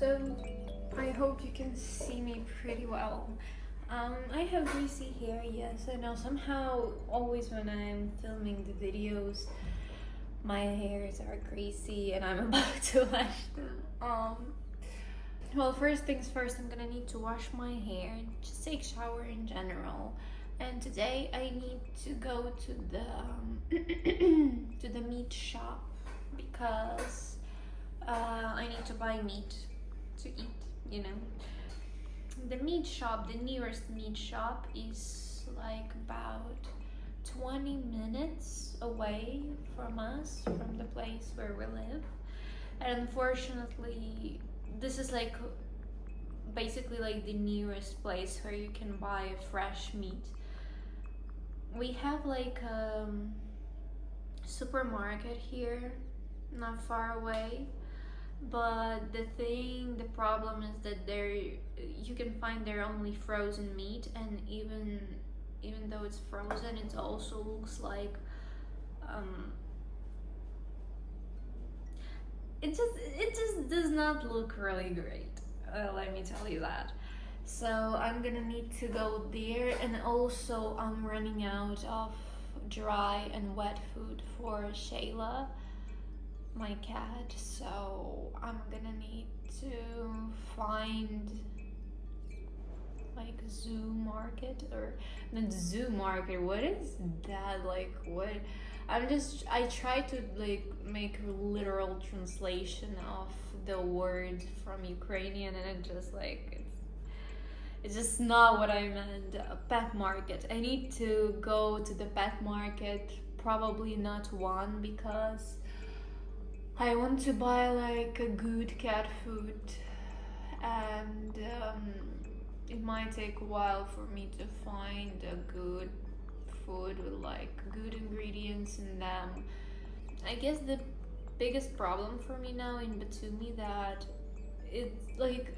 So I hope you can see me pretty well. I have greasy hair, yes, I know. Somehow, always when I'm filming the videos, my hairs are greasy and I'm about to wash them. Well, first things first, I'm gonna need to wash my hair, just take shower in general. And today I need to go to the to the meat shop because I need to buy meat to eat, you know. The meat shop, the nearest meat shop is like about 20 minutes away from us, from the place where we live. And unfortunately, this is like basically like the nearest place where you can buy fresh meat. We have like a supermarket here, not far away, but the problem is that there you can find there only frozen meat, and even though it's frozen, it also looks like it just does not look really great. Let me tell you that. So I'm gonna need to go there, and also I'm running out of dry and wet food for Shayla, my cat, so I'm gonna need to find like zoo market, or not zoo market, what is that, like what, I try to like make a literal translation of the word from Ukrainian, and it just like it's just not what I meant. A pet market. I need to go to the pet market, probably not one, because I want to buy like a good cat food, and it might take a while for me to find a good food with like good ingredients in them. I guess the biggest problem for me now in Batumi that it's like,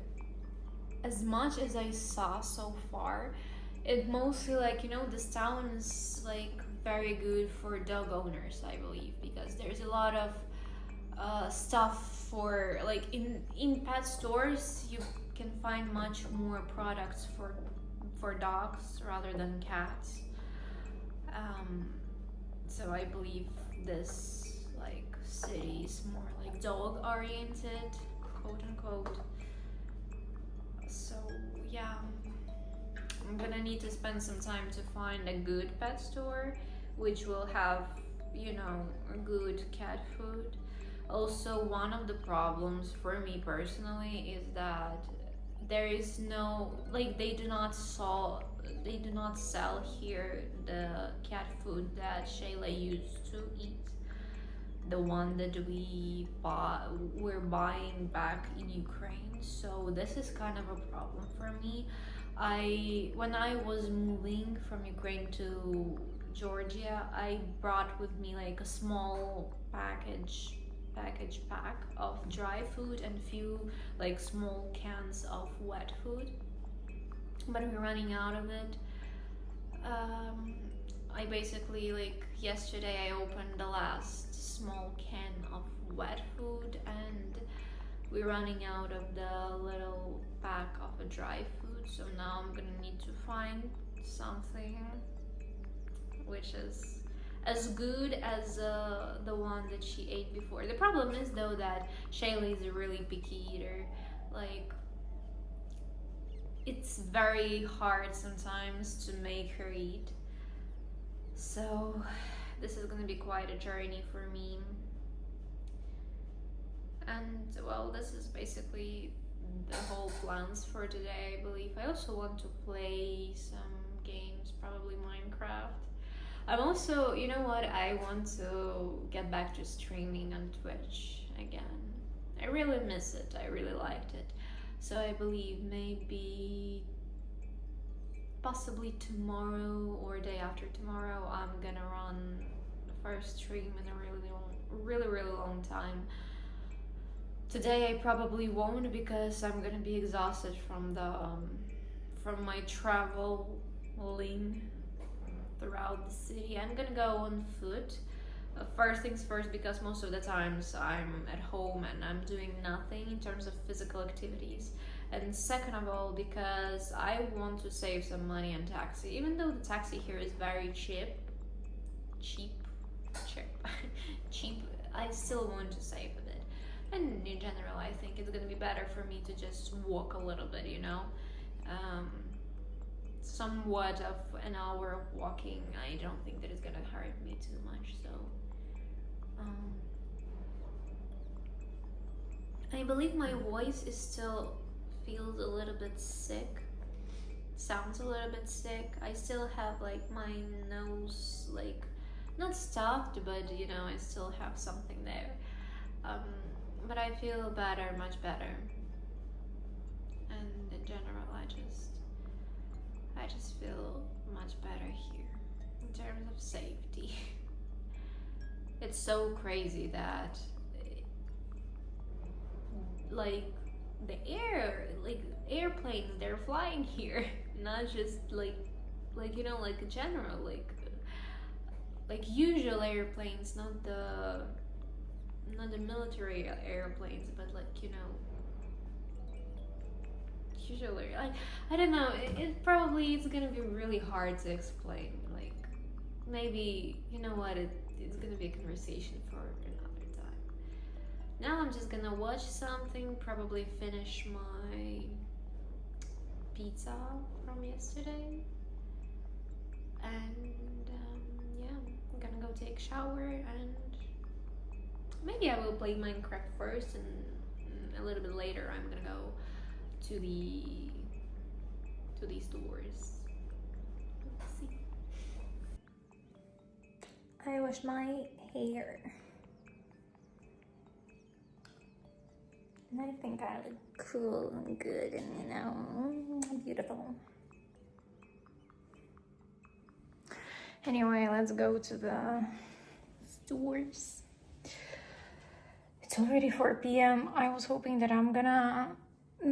as much as I saw so far, it mostly like, you know, this town is like very good for dog owners, I believe, because there's a lot of stuff for like in pet stores you can find much more products for dogs rather than cats. So I believe this like city is more like dog oriented, quote unquote. So yeah, I'm gonna need to spend some time to find a good pet store which will have, you know, a good cat food. Also, one of the problems for me personally is that there is no, like, they do not sell here the cat food that Shayla used to eat, the one that we're buying back in Ukraine. So this is kind of a problem for me. When I was moving from Ukraine to Georgia, I brought with me like a small pack of dry food and few like small cans of wet food, but we're running out of it. I basically, like, yesterday I opened the last small can of wet food, and we're running out of the little pack of a dry food, so now I'm gonna need to find something which is as good as the one that she ate before. The problem is though that Shayla is a really picky eater. Like, it's very hard sometimes to make her eat. So this is gonna be quite a journey for me. And well, this is basically the whole plans for today, I believe. I also want to play some games, probably Minecraft. I'm also, you know what, I want to get back to streaming on Twitch again. I really miss it, I really liked it. So I believe maybe possibly tomorrow or day after tomorrow I'm gonna run the first stream in a really long time. Today I probably won't because I'm gonna be exhausted from my traveling throughout the city. I'm gonna go on foot First things first, because most of the times I'm at home and I'm doing nothing in terms of physical activities. And second of all, because I want to save some money on taxi, even though the taxi here is very cheap, cheap, cheap, I still want to save a bit. And in general, I think it's gonna be better for me to just walk a little bit, you know. Um, Somewhat of an hour of walking, I don't think that it's gonna hurt me too much. So, um, I believe my voice is still feels a little bit sick. Sounds a little bit sick. I still have like my nose like not stuffed, but you know I still have something there. Um, but I feel better, much better. And in general, I just feel much better here in terms of safety. It's so crazy that like the airplanes, they're flying here, not just like you know, like a general like usual airplanes, not the military airplanes, but like, you know, usually I don't know, it probably is gonna be really hard to explain. Like maybe, you know what, it's gonna be a conversation for another time. Now I'm just gonna watch something, probably finish my pizza from yesterday, and yeah, I'm gonna go take a shower, and maybe I will play Minecraft first, and a little bit later I'm gonna go to these stores. Let's see. I wash my hair, and I think I look cool and good and, you know, beautiful. Anyway, let's go to the stores. It's already 4 p.m. I was hoping that I'm gonna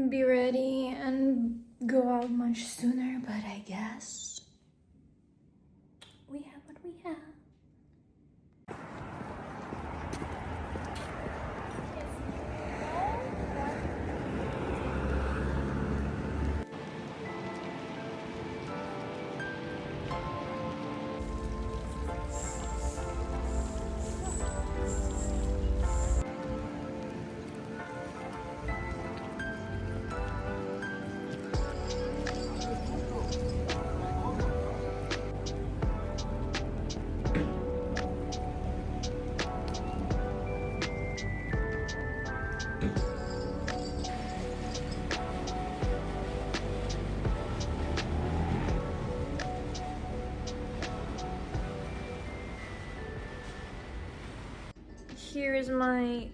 be ready and go out much sooner, but I guess we have what we have. Here's my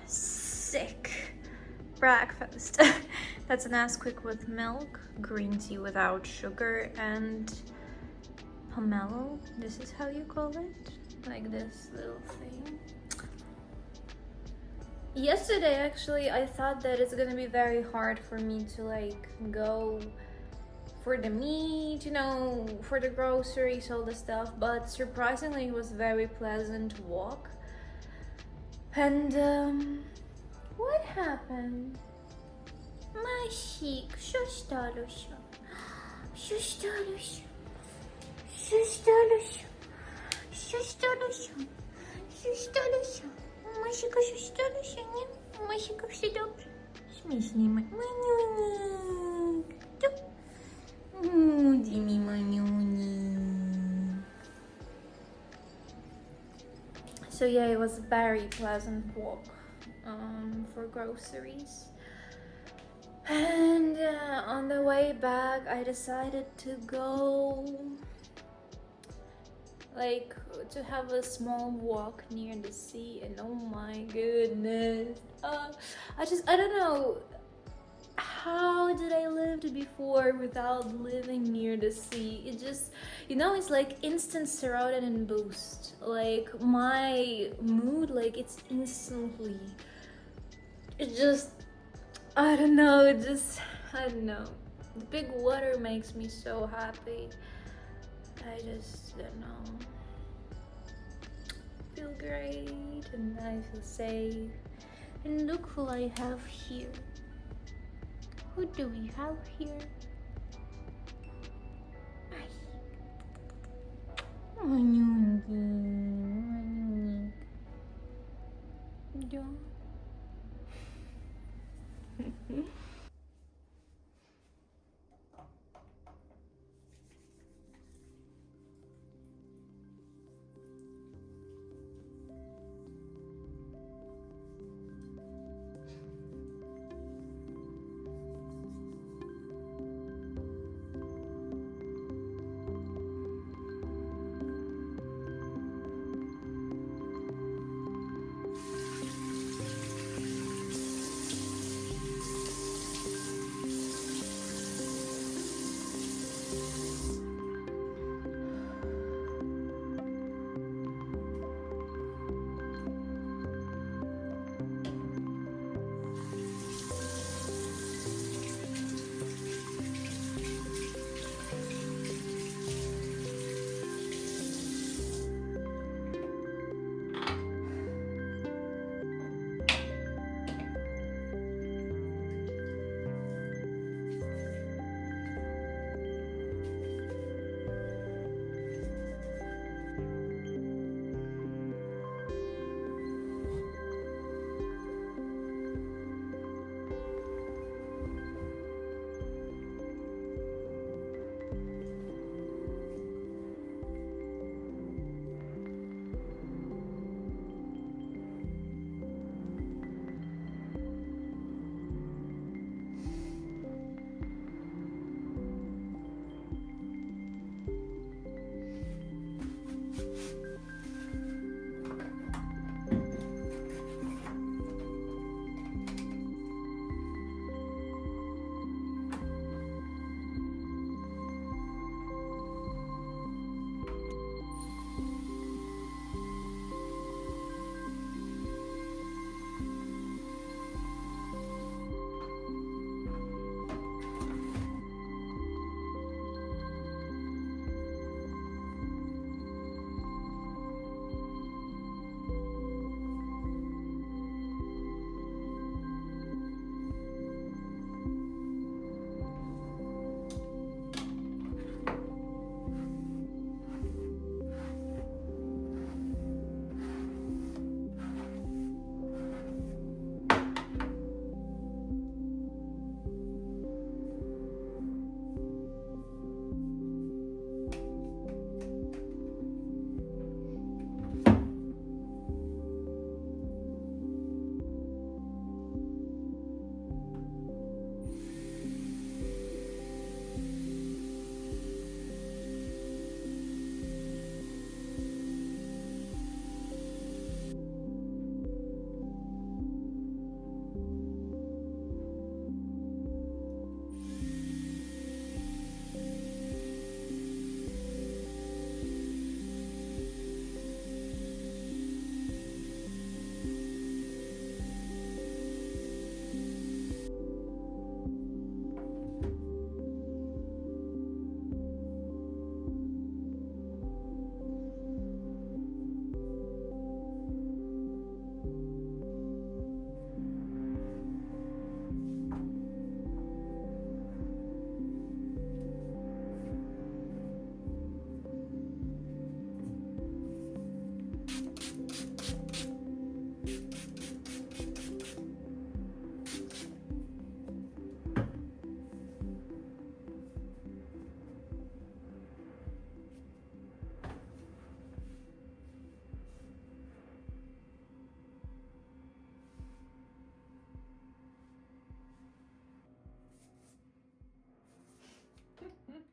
sick breakfast. That's an Nesquik with milk, green tea without sugar, and pomelo. This is how you call it? Like this little thing. Yesterday, actually, I thought that it's gonna be very hard for me to like go for the meat, you know, for the groceries, all the stuff, but surprisingly it was very pleasant walk. And what happened? Масик, що сталося? Що сталося? Що сталося? Що сталося? Що сталося? Масика, що сталося? Ні? Масика, все добре? Смішний манюнік. Дімі манюнік. So yeah, it was a very pleasant walk for groceries. And on the way back, I decided to go, like, to have a small walk near the sea. And oh my goodness, I don't know, how did I live before without living near the sea? It just, you know, it's like instant serotonin boost. Like my mood, like it's instantly, it just, I don't know, it just, I don't know. The big water makes me so happy. I just don't know. feel great and I feel safe. And look who I have here. Who do we have here? Anyunik.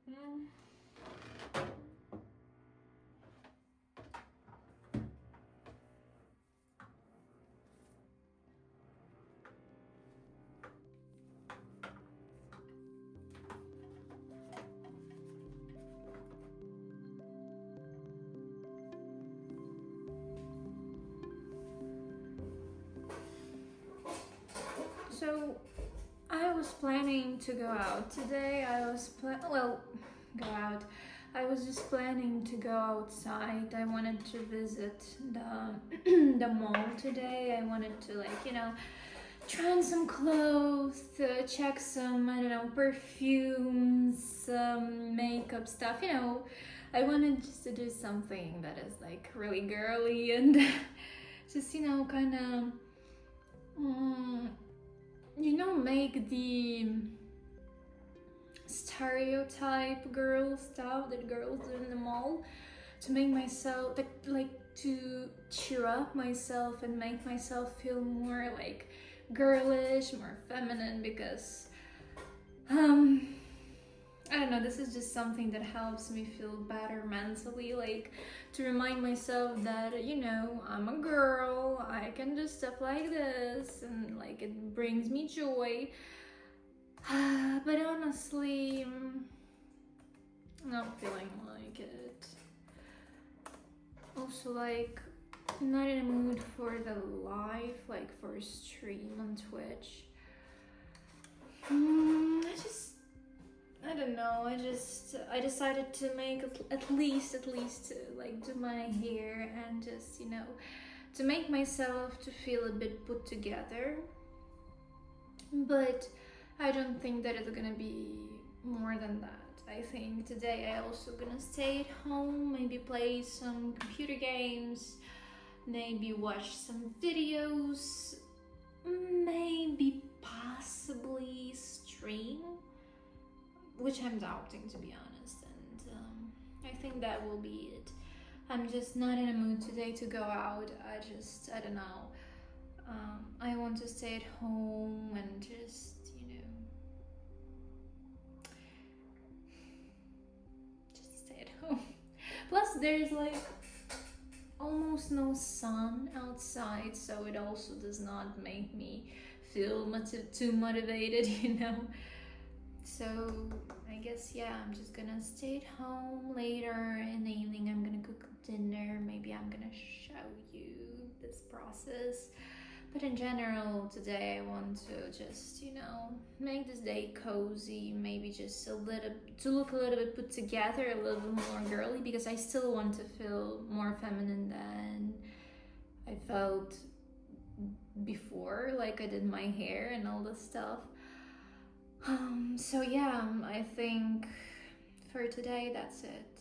Yeah. So I was planning to go out today. Go out. I was just planning to go outside. I wanted to visit the the mall today. I wanted to, like, you know, try on some clothes, check some, I don't know, perfumes, some makeup stuff, you know. I wanted just to do something that is like really girly and just, you know, kind of, you know, make the stereotype girl stuff that girls do in the mall, to make myself, like to cheer up myself and make myself feel more like girlish, more feminine, because I don't know, this is just something that helps me feel better mentally, like to remind myself that, you know, I'm a girl, I can do stuff like this, and like it brings me joy. But honestly, I'm not feeling like it. Also, like, I'm not in a mood for the live, like for a stream on Twitch. I don't know, I decided to make at least like do my hair and just, you know, to make myself to feel a bit put together. But I don't think that it's gonna be more than that. I think today I also gonna stay at home, maybe play some computer games, maybe watch some videos, maybe possibly stream, which I'm doubting, to be honest, and I think that will be it. I'm just not in a mood today to go out. I don't know. I want to stay at home and just, you know, just stay at home. Plus, there's like almost no sun outside, so it also does not make me feel too motivated, you know. So I guess, yeah, I'm just gonna stay at home. Later in the evening I'm gonna cook dinner. Maybe I'm gonna show you this process. But in general, today I want to just, you know, make this day cozy, maybe just to look a little bit put together, a little bit more girly, because I still want to feel more feminine than I felt before, like I did my hair and all this stuff. So yeah, I think for today that's it.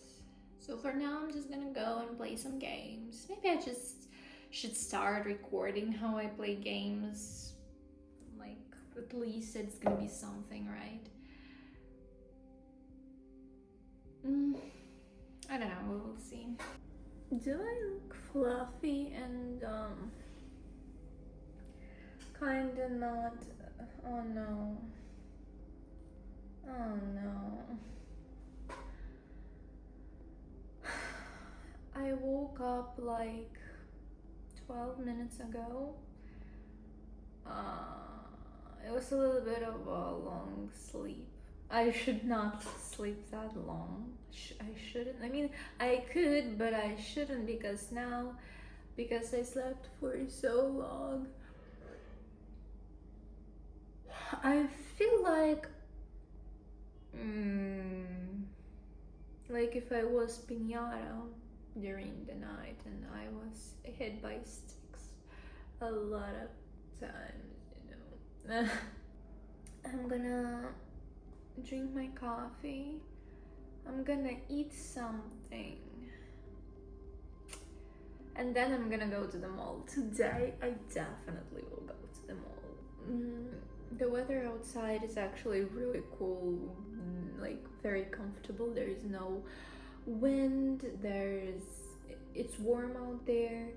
So for now, I'm just gonna go and play some games. Maybe I just should start recording how I play games. Like, at least it's gonna be something, right? I don't know, we'll see. Do I look fluffy and kinda not? Oh no. Oh no. I woke up like 12 minutes ago. It was a little bit of a long sleep. I should not sleep that long. I shouldn't. I mean, I could, but I shouldn't, because I slept for so long, I feel like if I was piñata during the night and I was hit by sticks a lot of times, you know. I'm gonna drink my coffee. I'm gonna eat something. And then I'm gonna go to the mall. Today, I definitely will go to the mall. The weather outside is actually really cool, like very comfortable. There is no wind, it's warm out there.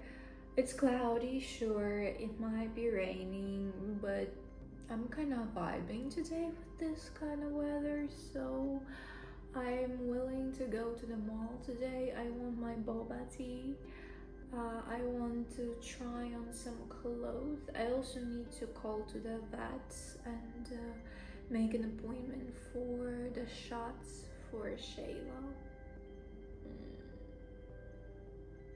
It's cloudy, sure, it might be raining, but I'm kind of vibing today with this kind of weather, so I'm willing to go to the mall today. I want my boba tea. I want to try on some clothes. I also need to call to the vet and make an appointment for the shots for Shayla.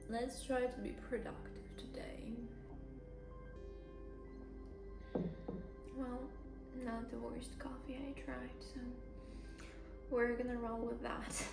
Let's try to be productive today. Well, not the worst coffee I tried, so we're gonna roll with that.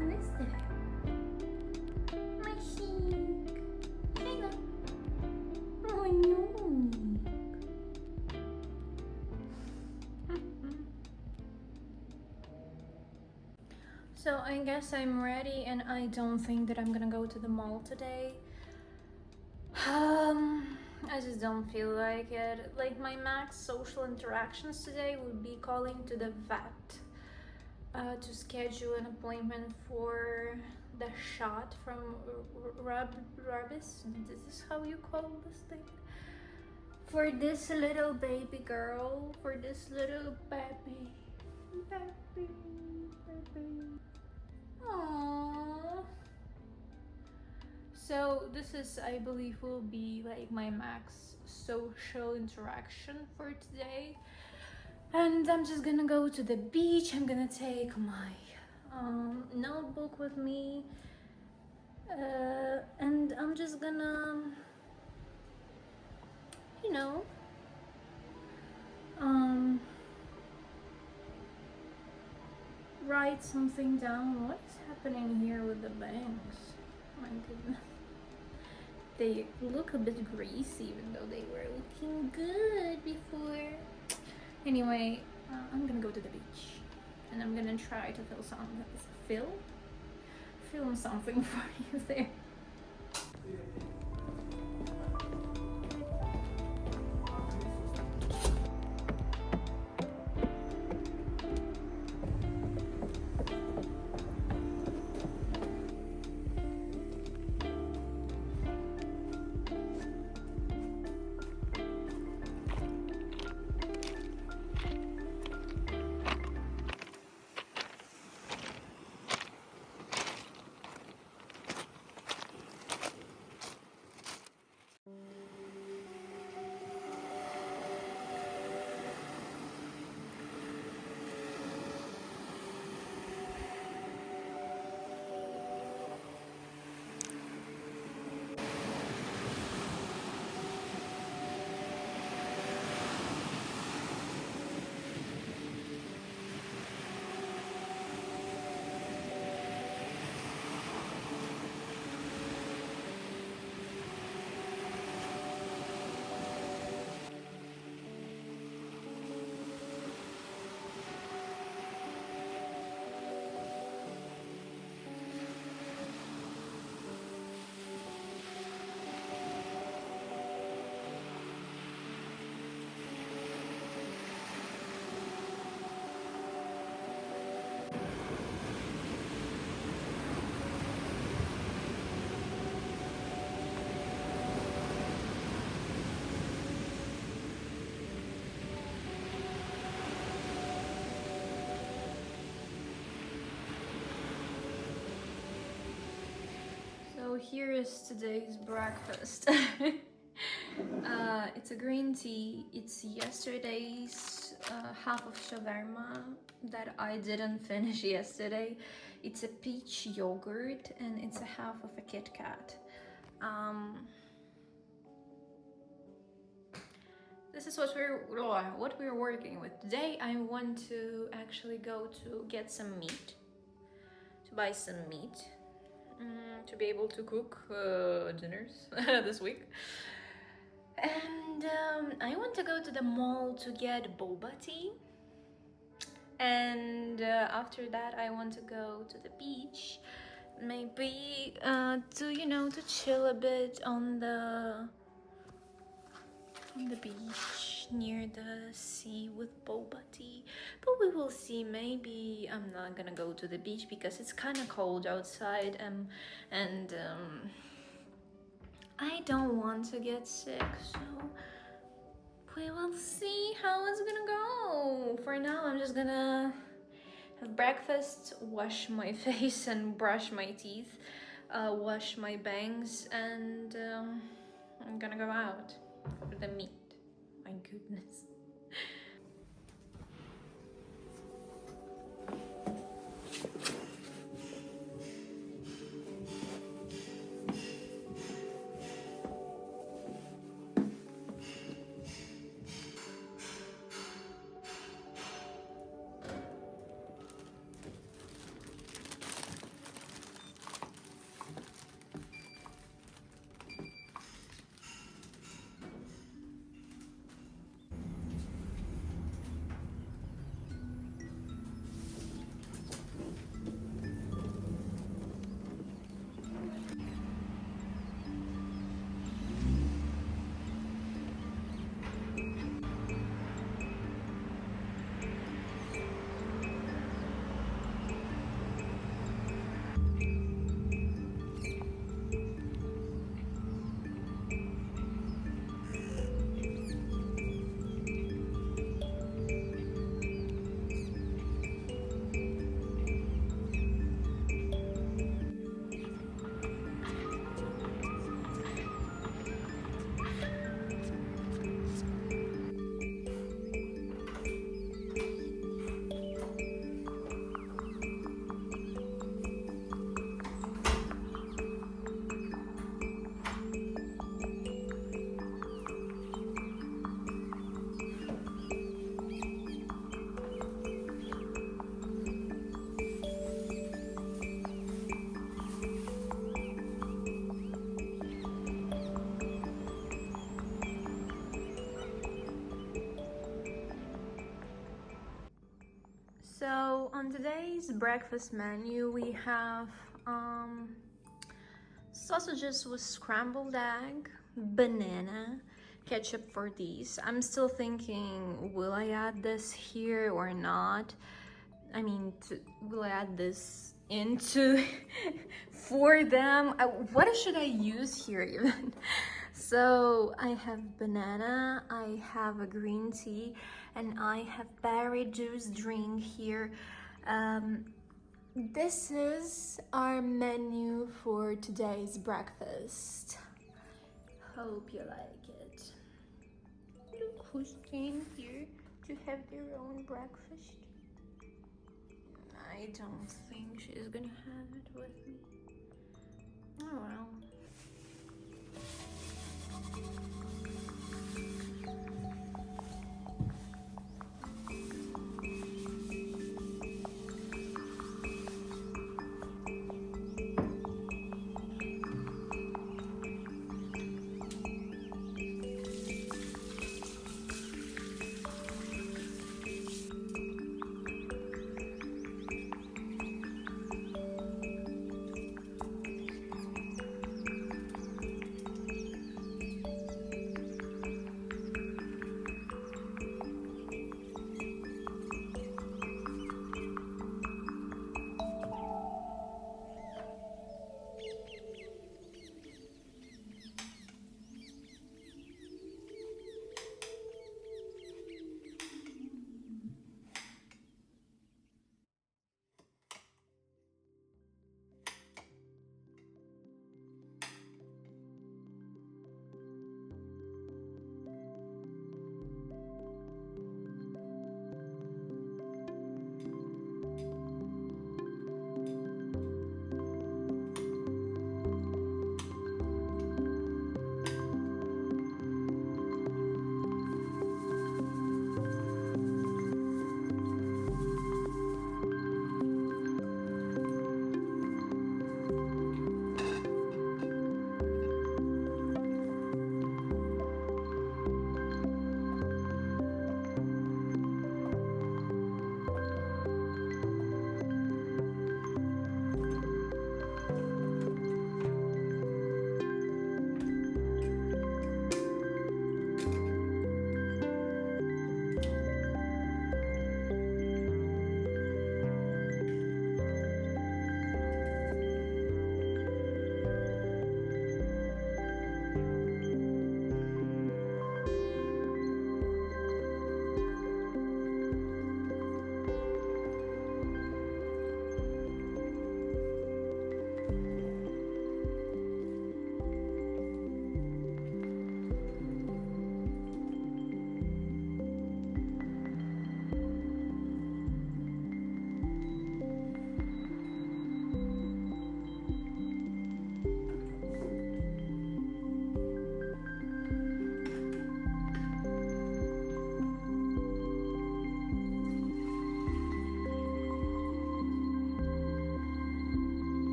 Who is there? My sheep. Shayna. Oh no. So I guess I'm ready, and I don't think that I'm gonna go to the mall today. I just don't feel like it. Like, my max social interactions today would be calling to the vet to schedule an appointment for the shot from rabies. This is how you call this thing? For this little baby girl, for this little baby. Aww. So this is, I believe, will be like my max social interaction for today. And I'm just gonna go to the beach. I'm gonna take my notebook with me. And I'm just gonna, you know, write something down. What is happening here with the bangs? My goodness. They look a bit greasy, even though they were looking good before. Anyway, I'm gonna go to the beach, and I'm gonna try to film something for you there. So here is today's breakfast. It's a green tea. It's yesterday's half of shawarma that I didn't finish yesterday. It's a peach yogurt, and it's a half of a Kit Kat. This is what we're working with today. I want to actually go to get some meat, to buy some meat, to be able to cook dinners this week. And I want to go to the mall to get boba tea. And after that, I want to go to the beach, maybe to chill a bit on the beach near the sea with boba tea. But we will see. Maybe I'm not gonna go to the beach because it's kind of cold outside, and I don't want to get sick, so we will see how it's gonna go. For now, I'm just gonna have breakfast, wash my face and brush my teeth, wash my bangs, and I'm gonna go out for the meat. My goodness. breakfast menu, we have sausages with scrambled egg, banana, ketchup for these. I'm still thinking, will I add this here or not? I mean, will I add this into for them? What should I use here even? So I have banana, I have a green tea, and I have berry juice drink here. This is our menu for today's breakfast. Hope you like it. Look who's came here to have their own breakfast. I don't think she's gonna have it with me. Oh well.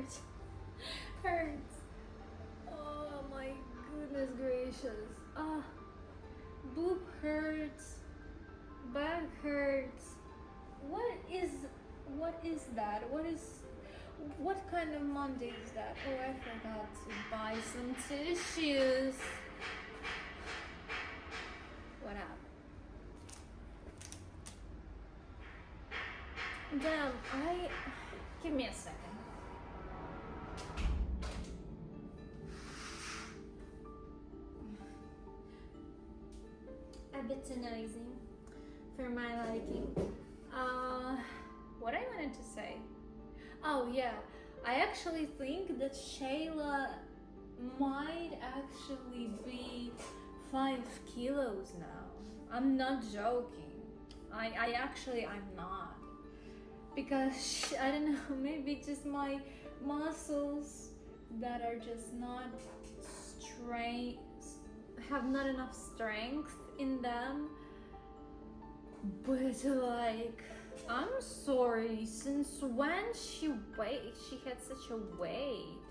hurts. Hurts. Oh my goodness gracious. Boob hurts. Back hurts. What is that? What kind of Monday is that? Oh, I forgot to buy some tissues. What happened? Damn, give me a second. A bit too noisy for my liking. What I wanted to say. Oh yeah, I actually think that Shayla might actually be 5 kilos now. I'm not joking. I'm not. Because, I don't know, maybe just my muscles that are just not have not enough strength in them. But like, I'm sorry, since when she had such a weight?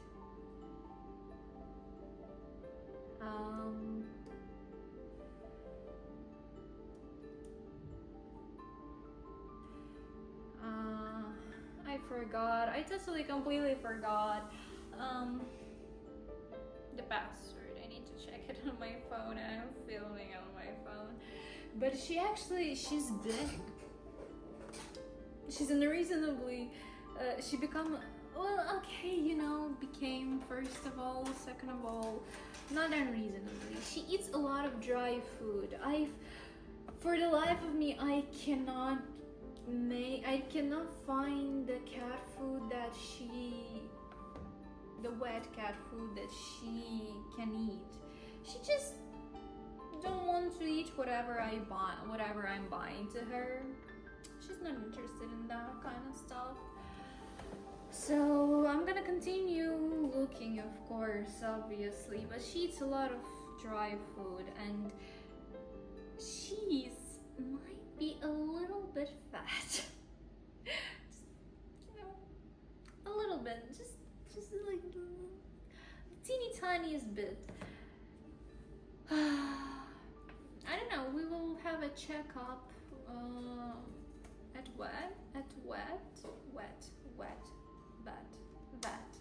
I forgot. I totally completely forgot. The password. I need to check it on my phone. I'm filming on my phone. But she's big. She's unreasonably, she became, became first of all, second of all, not unreasonably. She eats a lot of dry food. For the life of me, I cannot find the cat food the wet cat food that she can eat. She just don't want to eat whatever I'm buying to her. She's not interested in that kind of stuff. So I'm gonna continue looking, of course, obviously, but she eats a lot of dry food and she's might be a little bit fat. A little bit, just like the teeny tiniest bit. I don't know, we will have a checkup at vet.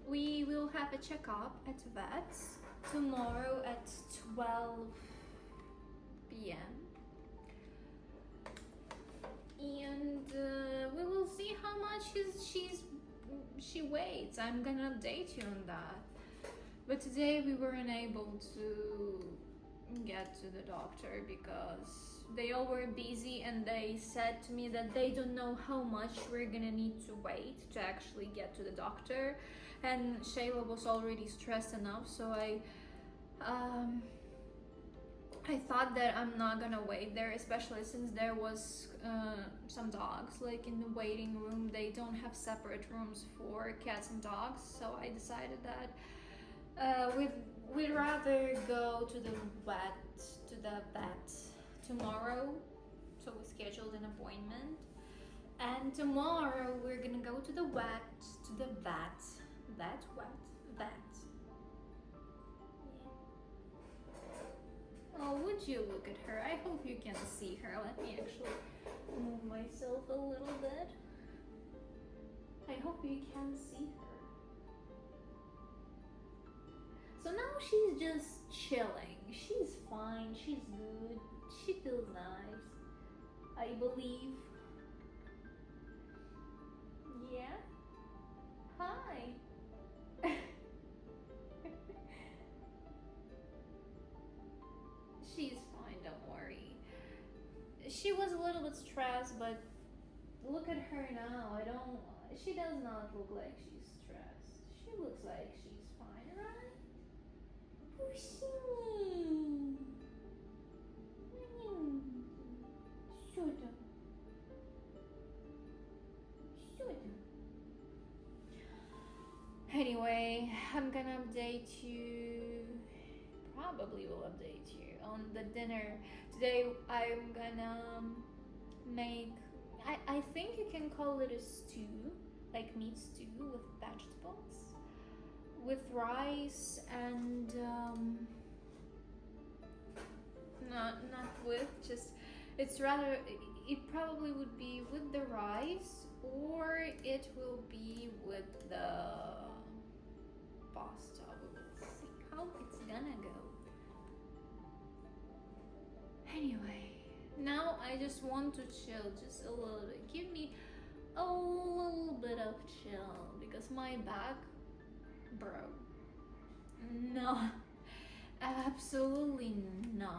We will have a checkup at vet's tomorrow at 12 p.m. and we will see how much she weighs. I'm gonna update you on that. But today we weren't able to get to the doctor because they all were busy and they said to me that they don't know how much we're gonna need to wait to actually get to the doctor. And Shayla was already stressed enough, so I thought that I'm not gonna wait there, especially since there was some dogs like in the waiting room. They don't have separate rooms for cats and dogs, so I decided that we'd rather go to the vet tomorrow. So we scheduled an appointment, and tomorrow we're gonna go to the vet. Oh, would you look at her? I hope you can see her. Let me actually move myself a little bit. I hope you can see her. So now she's just chilling. She's fine. She's good. She feels nice, I believe. Yeah? Hi. She's fine, don't worry. She was a little bit stressed, but look at her now. She does not look like she's stressed. She looks like she's fine, right? Pussy. Anyway, I'm gonna update you. Probably will update you on the dinner. Today I'm gonna make, I think you can call it a stew. like meat stew with vegetables, with rice, and not with, just it's rather, it probably would be with the rice, or it will be with the pasta. We will see how it's gonna go. Anyway, now I just want to chill just a little bit. Give me a little bit of chill because my back, bro, no, absolutely no.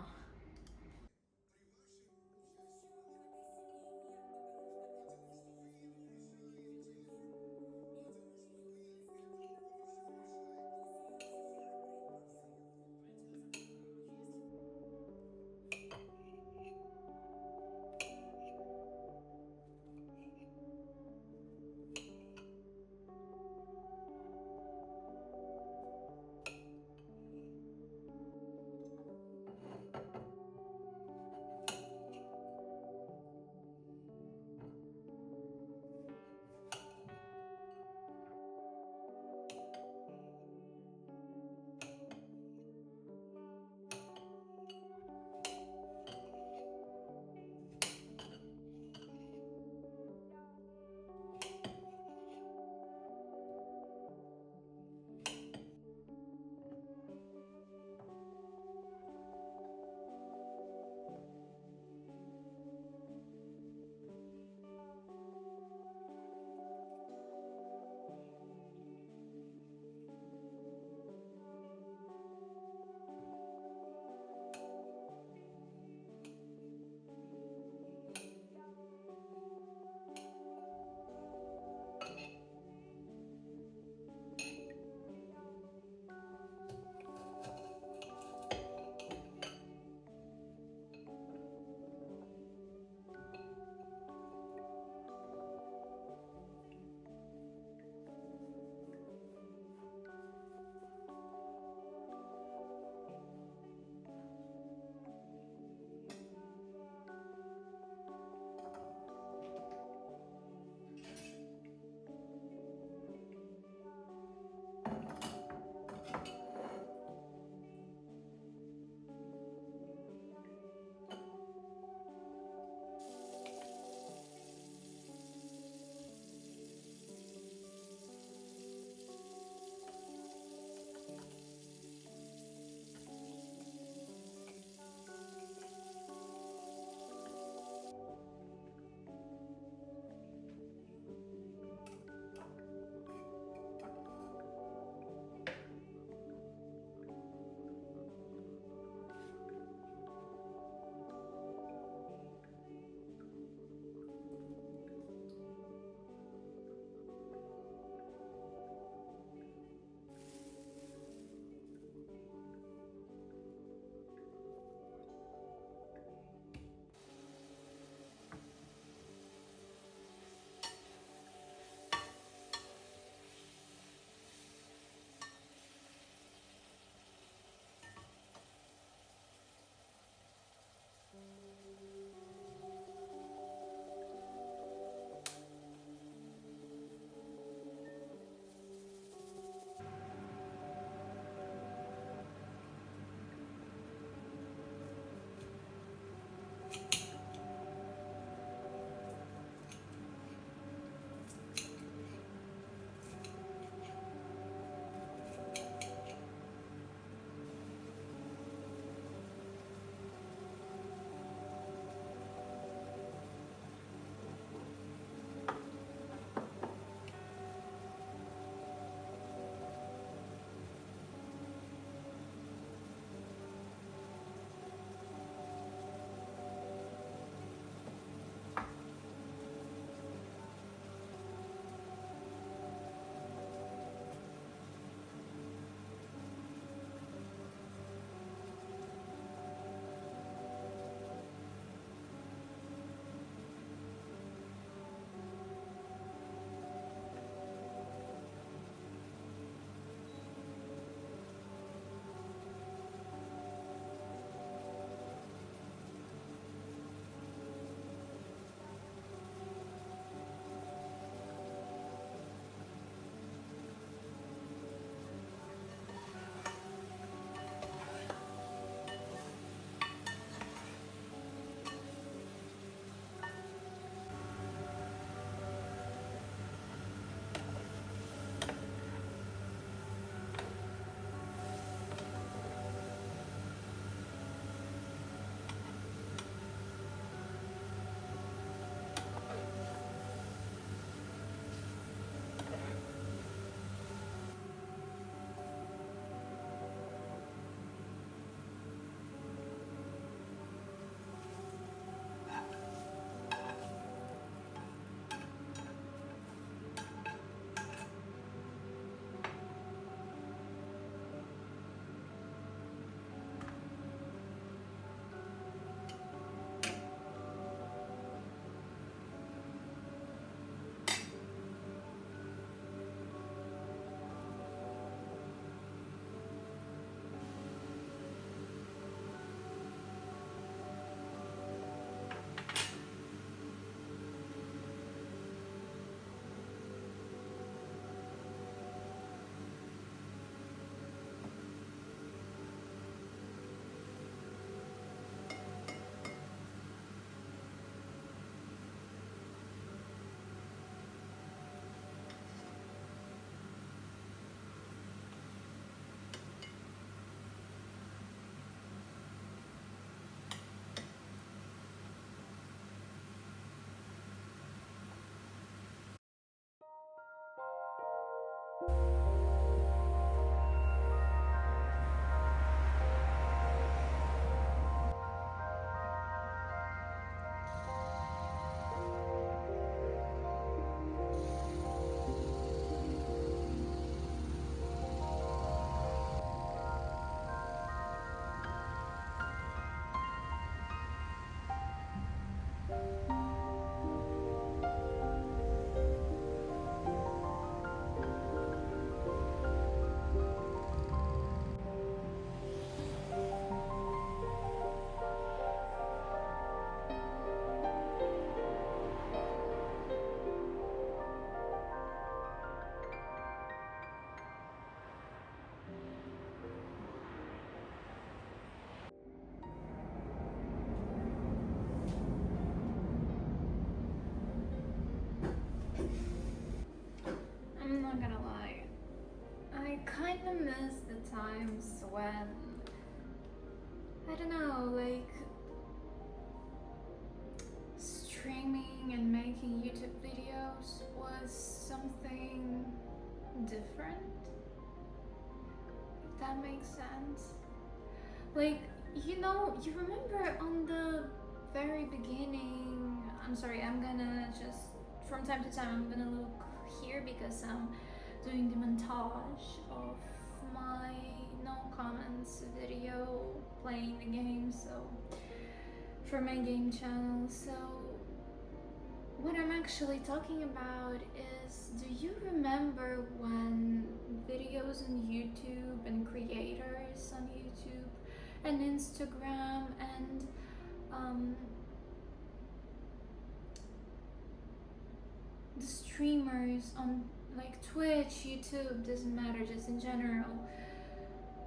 kind of miss the times when, I don't know, like streaming and making YouTube videos was something different, if that makes sense. Like, you know, you remember on the very beginning, I'm sorry, I'm gonna just, from time to time, I'm gonna look here because I'm doing the montage of my no comments video playing the game, so for my game channel. So what I'm actually talking about is, do you remember when videos on YouTube and creators on YouTube and Instagram and the streamers on like Twitch, YouTube, doesn't matter, just in general,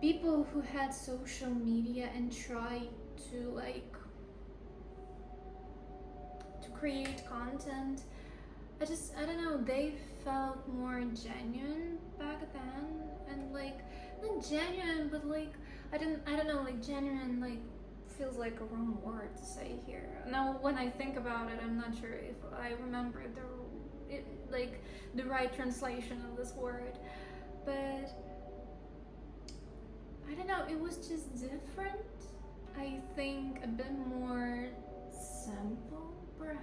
people who had social media and tried to like to create content, I don't know, they felt more genuine back then, and like, not genuine, but like, I don't know, like genuine, like feels like a wrong word to say here. Now when I think about it, I'm not sure if I remember the right translation of this word, but I don't know, it was just different. I think a bit more simple, perhaps.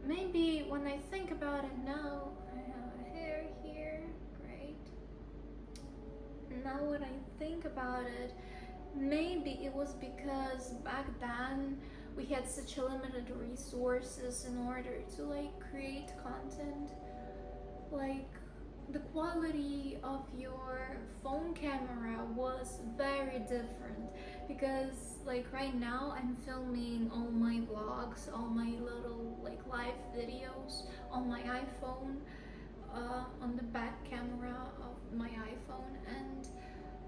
Maybe when I think about it now, I have a hair here, great. Now when I think about it, maybe it was because back then we had such a limited resources in order to like create content. Like, the quality of your phone camera was very different, because like right now I'm filming all my vlogs, all my little like live videos on my iPhone, on the back camera of my iPhone, and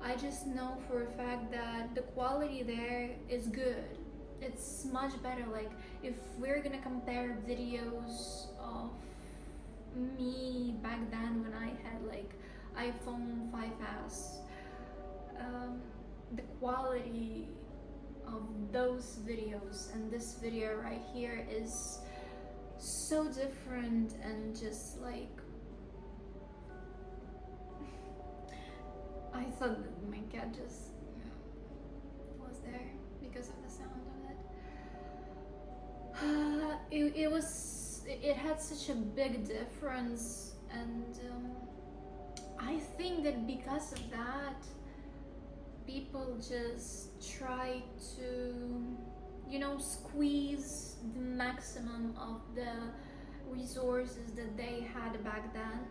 I just know for a fact that the quality there is good. It's much better. Like, if we're gonna compare videos of me back then when I had like iPhone 5s, the quality of those videos and this video right here is so different, and just like, I thought that my cat just was there because of the sound of it. It had such a big difference, and I think that because of that, people just try to, you know, squeeze the maximum of the resources that they had back then.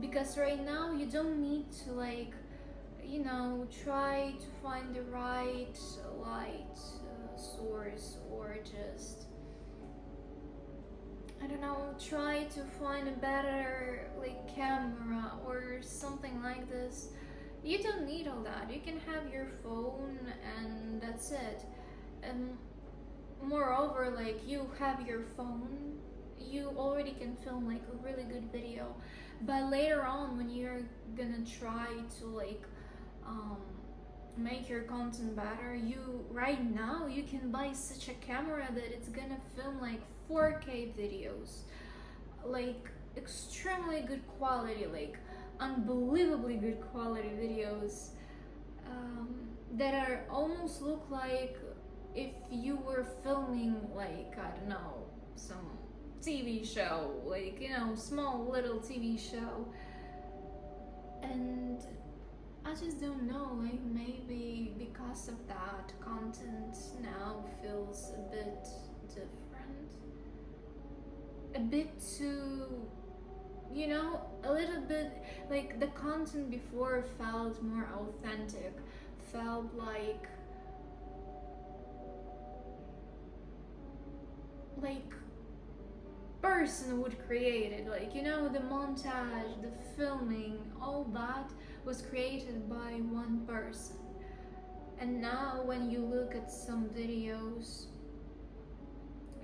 Because right now you don't need to like, you know, try to find the right light source, or just, I don't know, try to find a better like camera or something like this. You don't need all that. You can have your phone and that's it. And moreover, like, you have your phone, you already can film like a really good video. But later on, when you're gonna try to like make your content better, right now you can buy such a camera that it's gonna film like 4K videos, like extremely good quality, like unbelievably good quality videos, that are almost look like if you were filming like, I don't know, some TV show, like, you know, small little TV show. And I just don't know, like, maybe because of that, content now feels a bit different, a bit too, you know, a little bit like the content before felt more authentic, felt like person would create it, like, you know, the montage, the filming, all that was created by one person. And now when you look at some videos,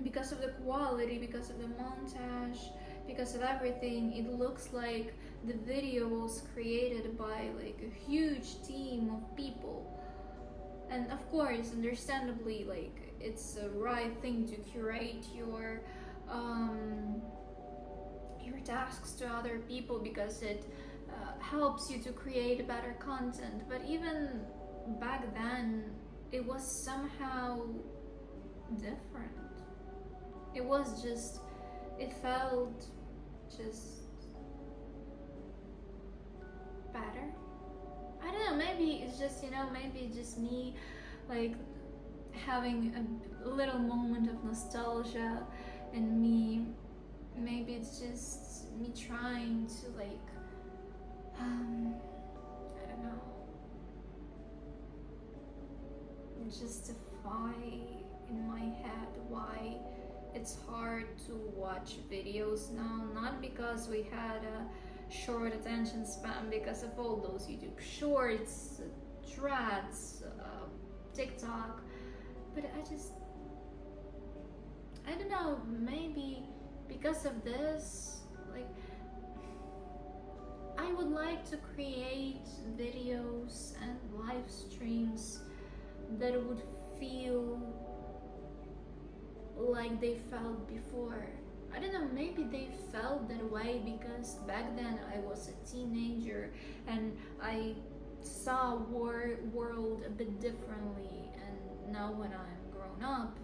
because of the quality, because of the montage, because of everything, it looks like the video was created by like a huge team of people. And of course, understandably, like it's the right thing to curate your tasks to other people because it helps you to create better content. But even back then, it was somehow different. It was just, it felt just better. I don't know, maybe it's just, maybe it's just me like having a little moment of nostalgia, and maybe it's just me trying to like, I don't know, justify in my head why it's hard to watch videos now. Not because we had a short attention span because of all those YouTube shorts, threads, TikTok, but I don't know, maybe because of this, like, I would like to create videos and live streams that would feel like they felt before. I don't know, maybe they felt that way because back then I was a teenager and I saw world a bit differently, and now when I'm grown up,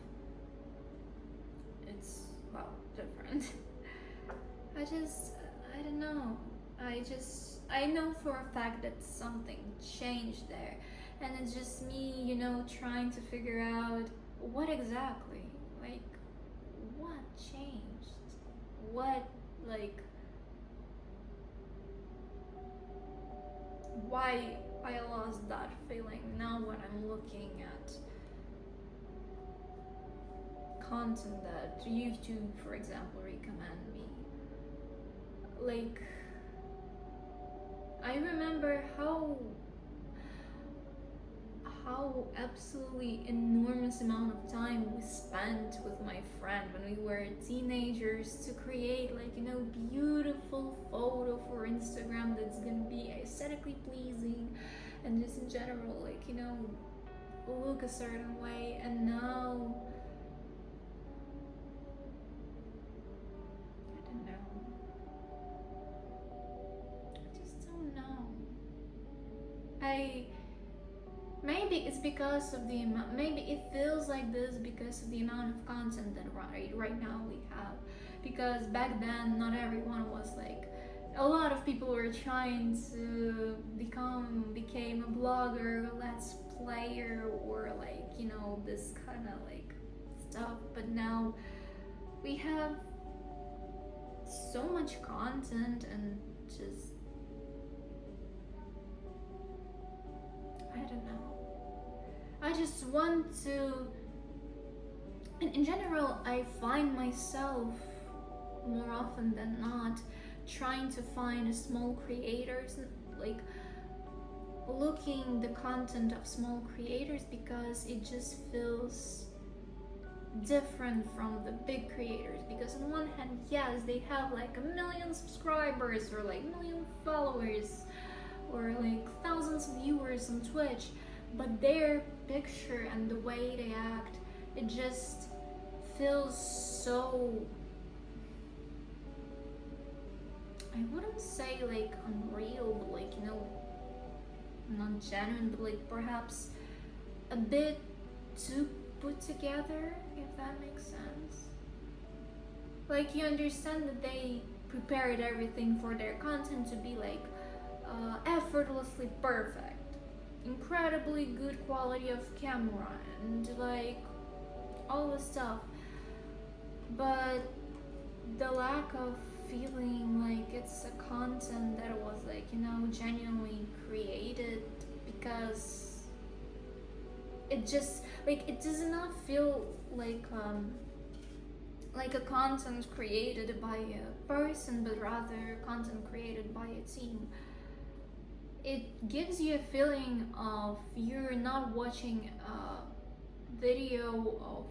it's, well, different. I don't know. I know for a fact that something changed there, and it's just me, trying to figure out what exactly, like, what changed? What, like, why I lost that feeling now when I'm looking at content that YouTube, for example, recommend me. Like, I remember how absolutely enormous amount of time we spent with my friend when we were teenagers to create, like, beautiful photo for Instagram that's gonna be aesthetically pleasing and just in general, like, look a certain way. And now I don't know, I just don't know. Maybe it's because of the amount, maybe it feels like this because of the amount of content that right now we have. Because back then, not everyone was like, a lot of people were trying to became a blogger, a let's player, or like, this kind of like stuff. But now we have so much content, and just, I don't know. I just want to, and in general, I find myself more often than not trying to find small creators, like looking the content of small creators, because it just feels different from the big creators. Because on one hand, yes, they have like 1 million subscribers or like 1 million followers or like thousands of viewers on Twitch, but their picture and the way they act, it just feels so, I wouldn't say like unreal, but like, not genuine, but like perhaps a bit too put together, if that makes sense. Like, you understand that they prepared everything for their content to be like effortlessly perfect, incredibly good quality of camera, and like all the stuff, but the lack of feeling like it's a content that was like, genuinely created, because it just, like, it does not feel like a content created by a person, but rather content created by a team. It gives you a feeling of you're not watching a video of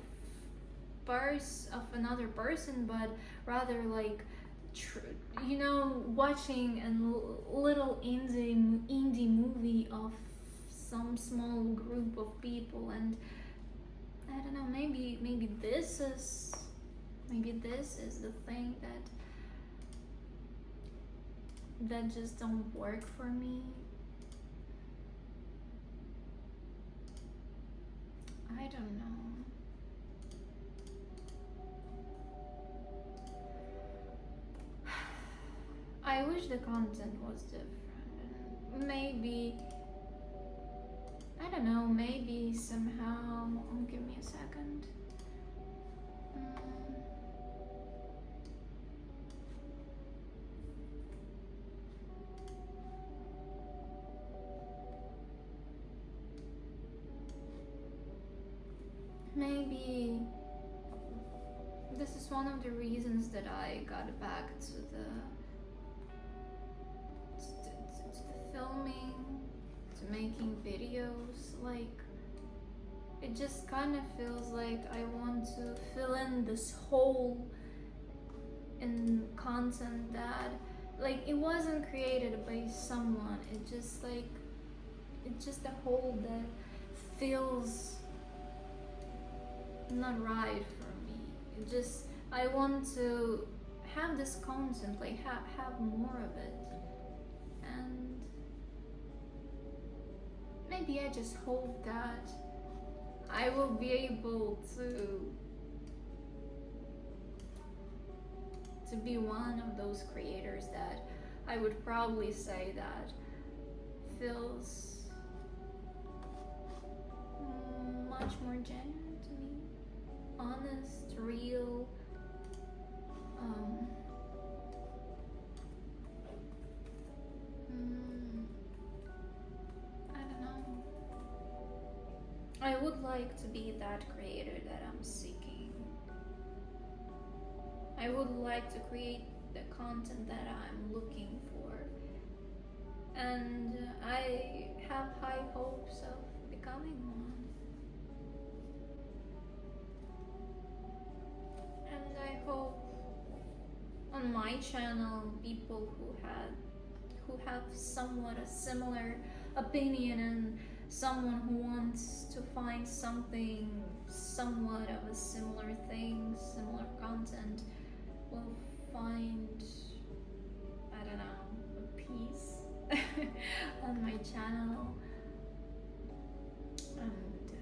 another person, but rather like you know, watching a little indie movie of some small group of people, and I don't know, maybe this is the thing that just don't work for me. I don't know. I wish the content was different. Maybe, I don't know, maybe somehow, give me a second. Maybe this is one of the reasons that I got back to the filming, to making videos. Like, it just kind of feels like I want to fill in this hole in content that, like, it wasn't created by someone. It's just a hole that feels not right for me. I want to have this content, like have more of it, and maybe I just hope that I will be able to be one of those creators that I would probably say that feels much more genuine to me, honest, real. I don't know. I would like to be that creator that I'm seeking. I would like to create the content that I'm looking for, and I have high hopes of becoming one. And I hope on my channel people who have somewhat a similar opinion, and someone who wants to find something somewhat of a similar thing, similar content, will find, I don't know, a peace on my channel, and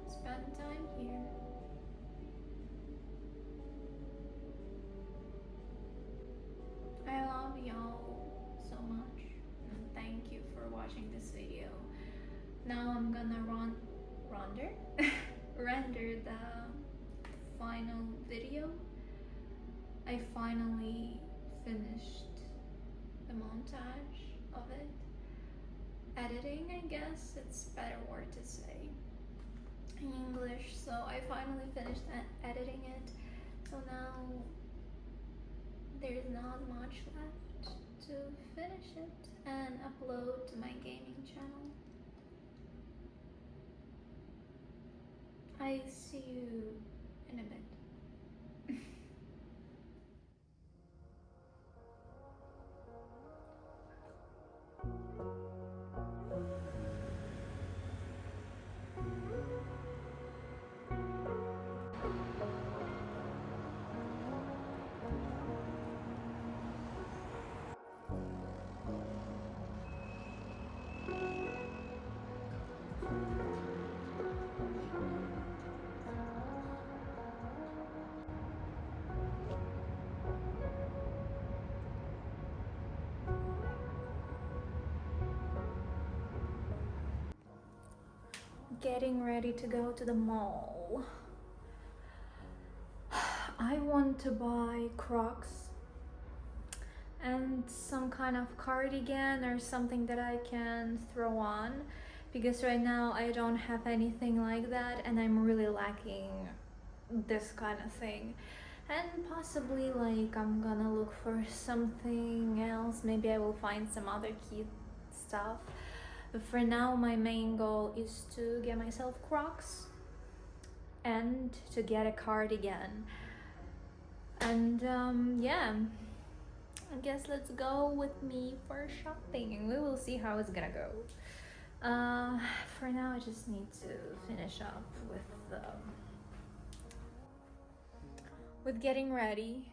spend time here. I love y'all so much, and thank you for watching this video. Now I'm gonna render the final video. I finally finished the montage of it. Editing, I guess it's a better word to say in English. So I finally finished editing it. So now there's not much left to finish it and upload to my gaming channel. I see you in a bit. Getting ready to go to the mall. I want to buy Crocs and some kind of cardigan or something that I can throw on, because right now I don't have anything like that, and I'm really lacking this kind of thing. And possibly, like, I'm gonna look for something else. Maybe I will find some other cute stuff. But for now, my main goal is to get myself Crocs and to get a cardigan. And yeah, I guess let's go with me for shopping and we will see how it's gonna go. For now, I just need to finish up with getting ready.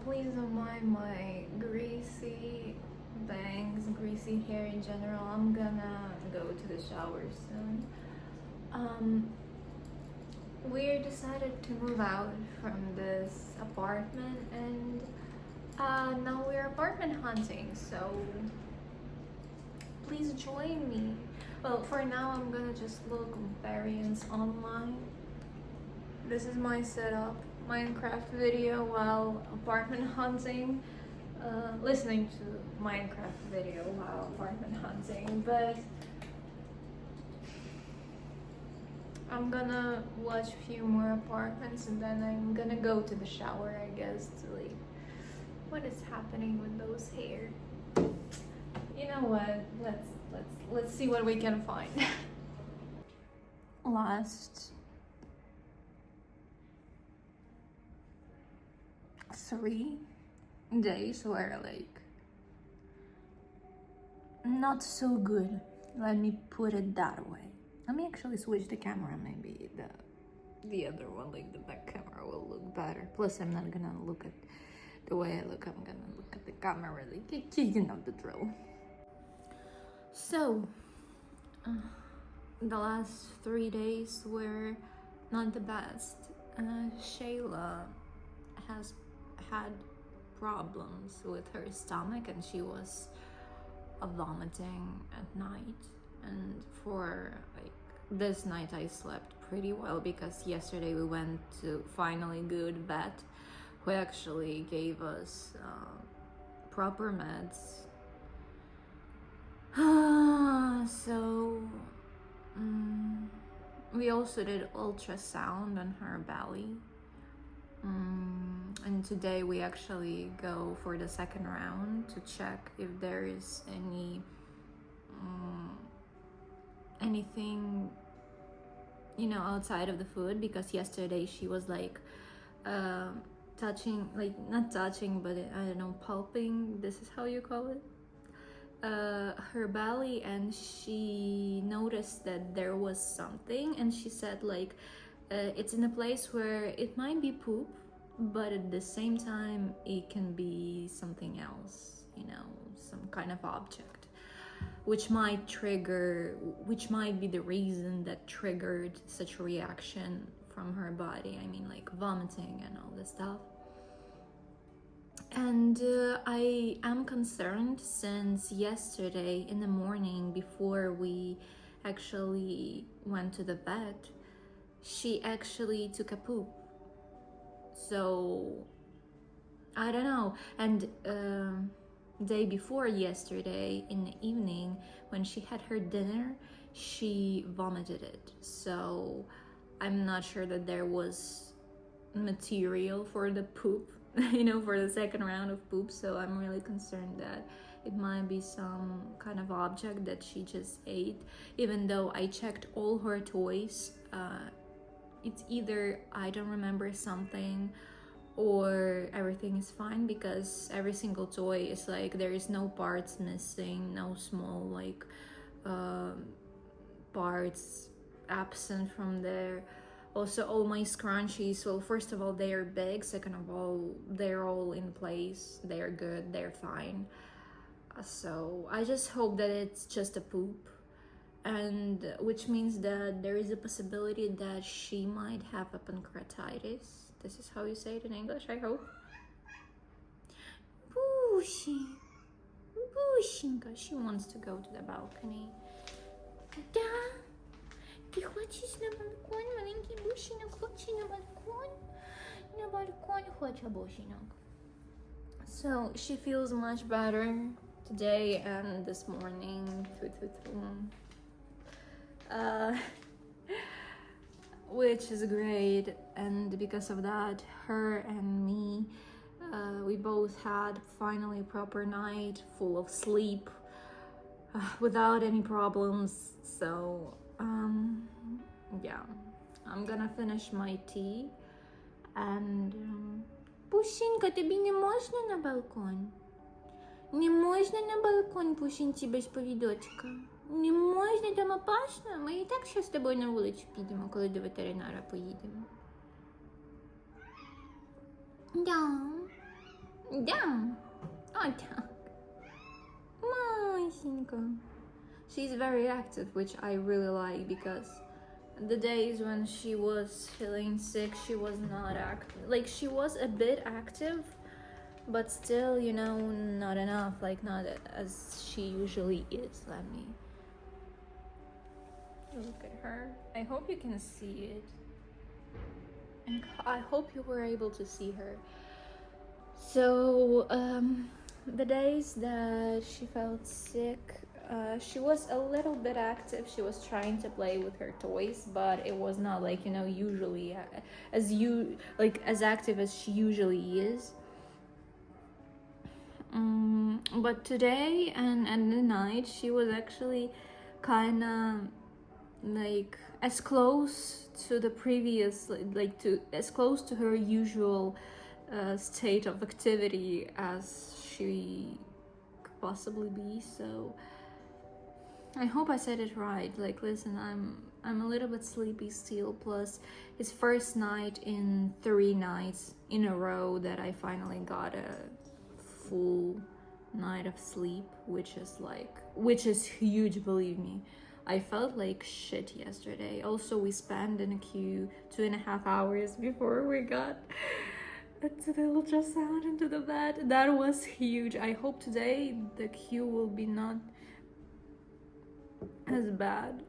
please don't mind my greasy bangs, greasy hair in general. I'm gonna go to the shower soon. We decided to move out from this apartment, and now we're apartment hunting, so please join me. Well, for now I'm gonna just look variants online. This is my setup, Minecraft video while apartment hunting, listening to Minecraft video while apartment hunting, but I'm gonna watch a few more apartments and then I'm gonna go to the shower, I guess, to like, what is happening with those hair? You know what? Let's see what we can find. Last 3 days were like not so good. Let me put it that way. Let me actually switch the camera. Maybe the other one, like the back camera, will look better. Plus, I'm not gonna look at the way I look. I'm gonna look at the camera. Like, you know the drill. So, the last 3 days were not the best. Shayla has had problems with her stomach, and she was vomiting at night. And for like this night I slept pretty well because yesterday we went to finally good vet who actually gave us proper meds. So we also did ultrasound on her belly, and today we actually go for the second round to check if there is anything, you know, outside of the food, because yesterday she was like touching, like not touching, but I don't know, pulping, this is how you call it, her belly, and she noticed that there was something, and she said like it's in a place where it might be poop, but at the same time it can be something else, you know, some kind of object, which might be the reason that triggered such a reaction from her body. I mean, like vomiting and all this stuff. And I am concerned since yesterday in the morning, before we actually went to the vet, she actually took a poop. So I don't know. And day before yesterday in the evening, when she had her dinner, she vomited it. So I'm not sure that there was material for the poop, you know, for the second round of poop. So I'm really concerned that it might be some kind of object that she just ate, even though I checked all her toys. It's either I don't remember something or everything is fine, because every single toy is like there is no parts missing, no small like parts absent from there. Also, all my scrunchies, well, first of all, they are big, second of all, they're all in place, they're good, they're fine. So I just hope that it's just a poop, and which means that there is a possibility that she might have a pancreatitis. This is how you say it in English, I hope. Bushinka, she wants to go to the balcony. Да, ты хочешь на балкон? Маленький бусинок хочет на балкон? На балкон хочет бусинок. So she feels much better today and this morning. Which is great, and because of that, her and me, we both had finally a proper night full of sleep, without any problems. So yeah, I'm gonna finish my tea and Пушинка, тобі не можна на балкон? Не можна на балкон, Пушинці, без повідочка? Не можна, там опасно? Ми і так ще з тобою на вулицю підемо, коли до ветеринара поїдемо. Да. Да. Oh, так. Масенька. She's very active, which I really like, because the days when she was feeling sick, she was not active. Like, she was a bit active, but still, you know, not enough. Like, not as she usually is. Let me look at her. I hope you can see it. And I hope you were able to see her. So, the days that she felt sick, she was a little bit active. She was trying to play with her toys, but it was not like, you know, usually as active as she usually is. But today and the night, she was actually kind of like as close to the previous, like to as close to her usual state of activity as she could possibly be. So I hope I said it right. Like, listen, I'm a little bit sleepy still, plus it's first night in 3 nights in a row that I finally got a full night of sleep, which is huge, believe me. I felt like shit yesterday. Also, we spent in a queue 2.5 hours before we got to the ultrasound into the bed. That was huge. I hope today the queue will be not as bad.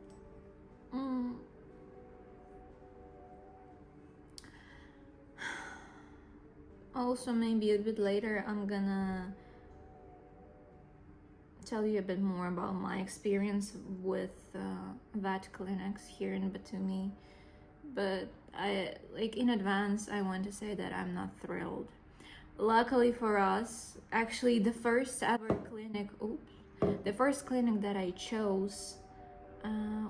Also, maybe a bit later, I'm gonna tell you a bit more about my experience with vet clinics here in Batumi. But in advance, I want to say that I'm not thrilled. Luckily for us, actually, the first clinic that I chose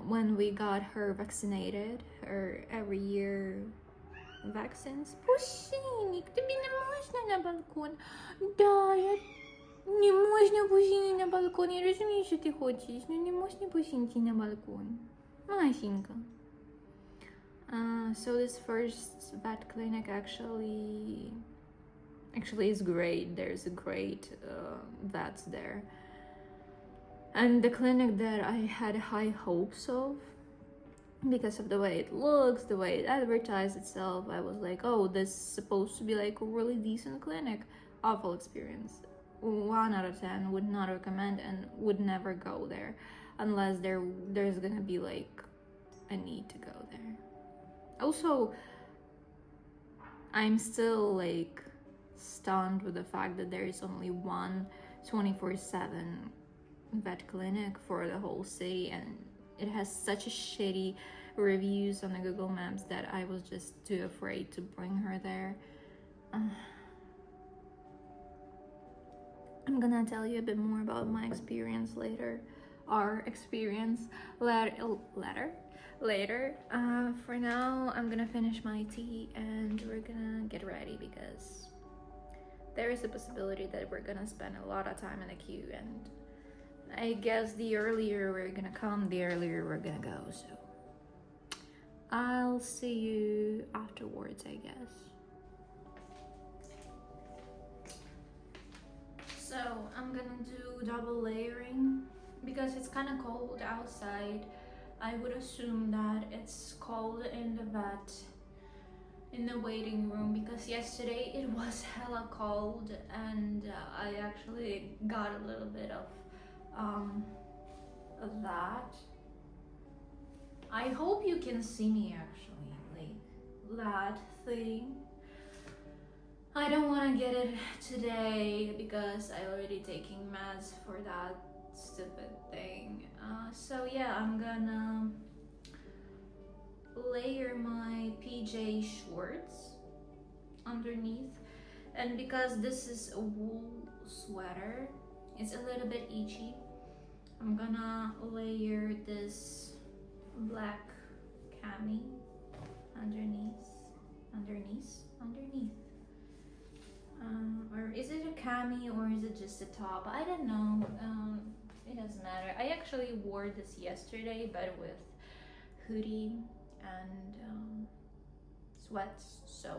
when we got her vaccinated, her every year vaccines. Пушиник, тобі не можна на балкон? Да, не можна пушині на балкон. Я розумію, що ти хочеш, но не можна пушинці на балкон. Масенька. So this first vet clinic actually is great. There's a great vets there. And the clinic that I had high hopes of, because of the way it looks, the way it advertised itself, I was like, oh, this is supposed to be like a really decent clinic. Awful experience. 1 out of 10, would not recommend and would never go there unless there's gonna be like a need to go there. Also, I'm still like stunned with the fact that there is only one 24/7 vet clinic for the whole city, and it has such a shitty reviews on the Google Maps that I was just too afraid to bring her there. I'm gonna tell you a bit more about my experience later. Our experience later. For now, I'm gonna finish my tea and we're gonna get ready, because there is a possibility that we're gonna spend a lot of time in the queue, and I guess the earlier we're gonna come, the earlier we're gonna go. So I'll see you afterwards, I guess. So I'm gonna do double layering because it's kind of cold outside. I would assume that it's cold in the vet, in the waiting room, because yesterday it was hella cold, and I actually got a little bit of that. I hope you can see me actually, like that thing. I don't want to get it today because I already taking meds for that stupid thing. So yeah, I'm gonna layer my PJ shorts underneath, and because this is a wool sweater, it's a little bit itchy. I'm gonna layer this black cami underneath. Or is it a cami or is it just a top? I don't know. It doesn't matter. I actually wore this yesterday, but with hoodie and sweats. So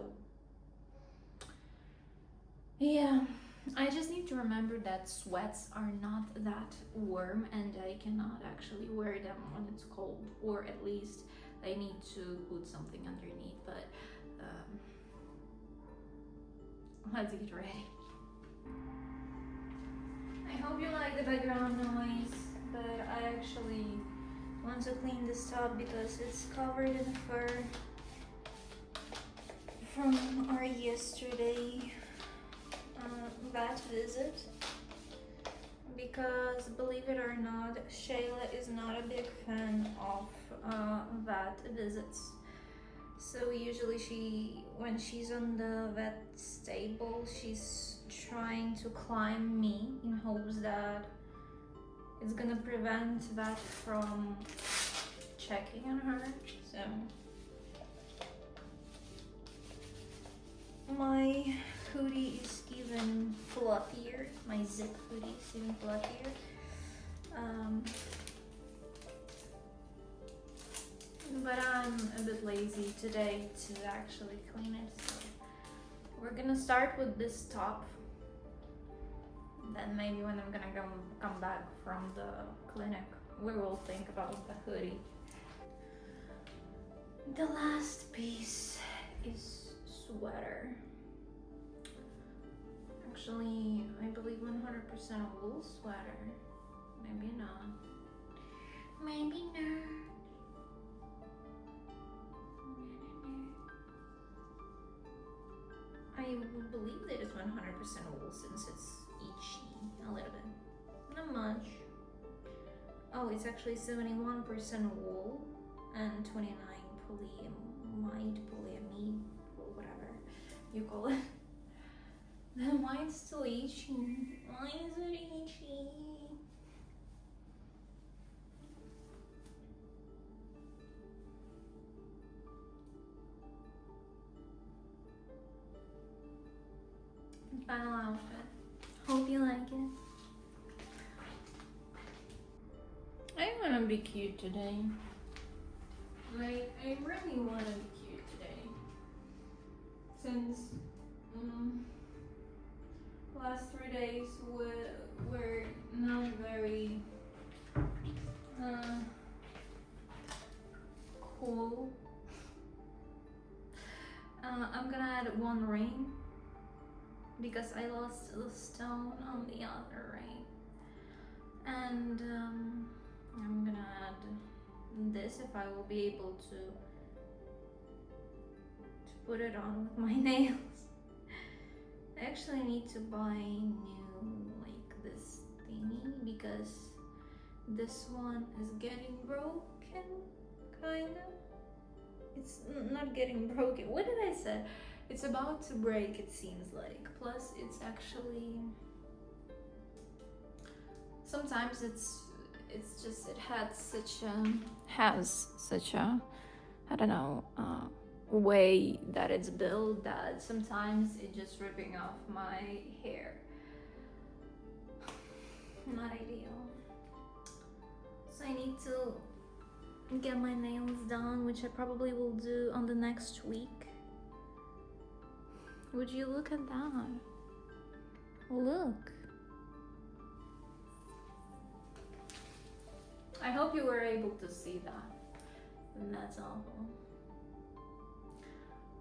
yeah. I just need to remember that sweats are not that warm and I cannot actually wear them when it's cold, or at least I need to put something underneath, but let's get ready. I hope you like the background noise, but I actually want to clean this top because it's covered in fur from our yesterday vet visit. Because believe it or not, Shayla is not a big fan of vet visits. So usually when she's on the vet's table, she's trying to climb me in hopes that it's gonna prevent vet from checking on her. So my hoodie is even fluffier. My zip hoodie is even fluffier. But I'm a bit lazy today to actually clean it. So we're gonna start with this top. Then maybe when I'm gonna come back from the clinic, we will think about the hoodie. The last piece is sweater. Actually, I believe 100% wool sweater. Maybe not. Maybe not. I would believe that it's 100% wool since it's itchy a little bit. Not much. Oh, it's actually 71% wool and 29 polyamide, or whatever you call it. Then why it's still itchy? Why is it itchy? Final outfit. Hope you like it. I wanna be cute today. Like, I really wanna be cute today. Since last 3 days were not very cool. I'm gonna add one ring because I lost the stone on the other ring, and I'm gonna add this if I will be able to put it on with my nails. I actually need to buy new, like, this thingy because this one is getting broken, kinda. It's not getting broken. What did I say? It's about to break, it seems like. Plus, it's actually... Sometimes it's just, it has such a, I don't know, way that it's built that sometimes it's just ripping off my hair. Not ideal. So I need to get my nails done, which I probably will do on the next week. Would you look at that? Look. I hope you were able to see that. And that's awful.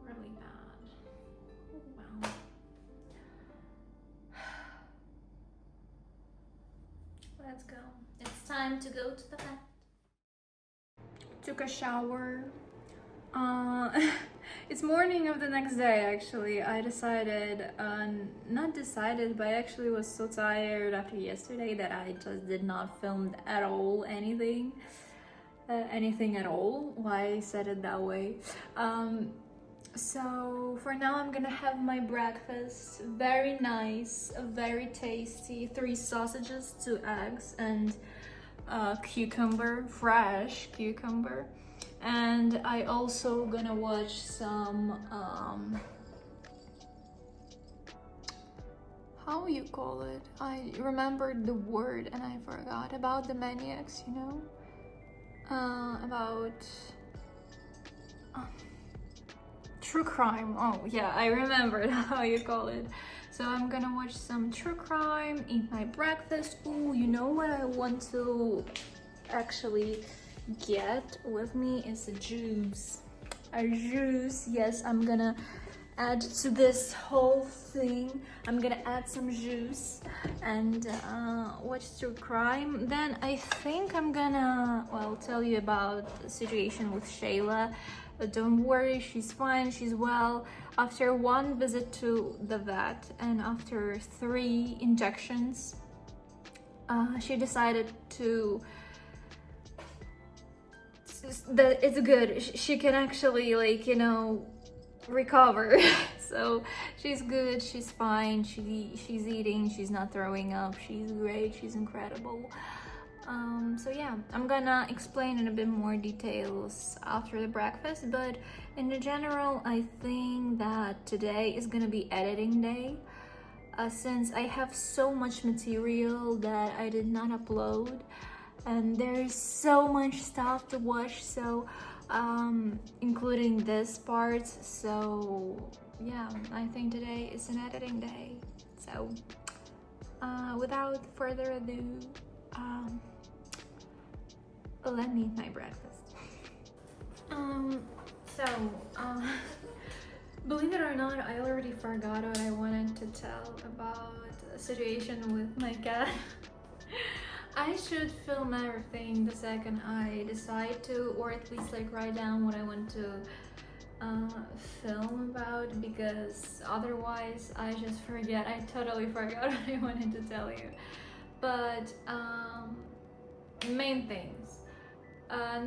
Really bad. Oh, wow. Let's go. It's time to go to the vet. Took a shower. It's morning of the next day, actually. I decided, not decided, but I actually was so tired after yesterday that I just did not film at all anything at all. Why I said it that way. So for now I'm gonna have my breakfast. Very nice, very tasty. 3 sausages, 2 eggs, and cucumber, fresh cucumber. And I also gonna watch some how you call it? I remembered the word and I forgot. About the maniacs, you know? true crime. Oh yeah, I remembered how you call it. So I'm gonna watch some true crime, eat my breakfast. Ooh, you know what I want to actually get with me is a juice. A juice, yes, I'm gonna add to this whole thing. I'm gonna add some juice and watch true crime. Then I think I'm gonna, well, tell you about the situation with Shayla. But don't worry, she's fine, she's well. After one visit to the vet and after 3 injections, she decided to that it's good. She can actually, like, you know, recover. So she's good, she's fine, she's eating, she's not throwing up, she's great, she's incredible. So yeah, I'm gonna explain in a bit more details after the breakfast, but in the general, I think that today is gonna be editing day. Since I have so much material that I did not upload, and there's so much stuff to watch, so including this part. So yeah, I think today is an editing day. So without further ado, let me eat my breakfast. Believe it or not, I already forgot what I wanted to tell about the situation with my cat. I should film everything the second I decide to, or at least like write down what I want to film about, because otherwise I just forget. I totally forgot what I wanted to tell you. But main things.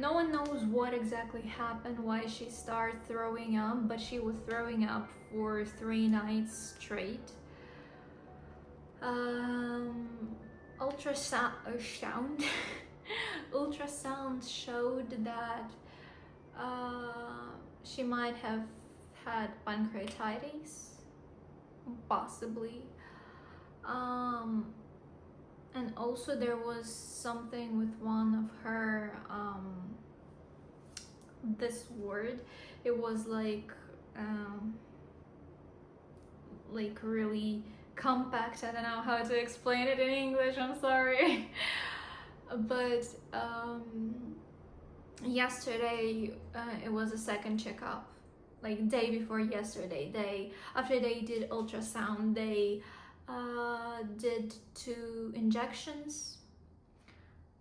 No one knows what exactly happened, why she started throwing up, but she was throwing up for 3 nights straight. Ultrasound showed that she might have had pancreatitis, possibly. And also there was something with one of her, this word, it was like really compact. I don't know how to explain it in English, I'm sorry. But yesterday it was a second checkup, like day before yesterday. After they did ultrasound, they did 2 injections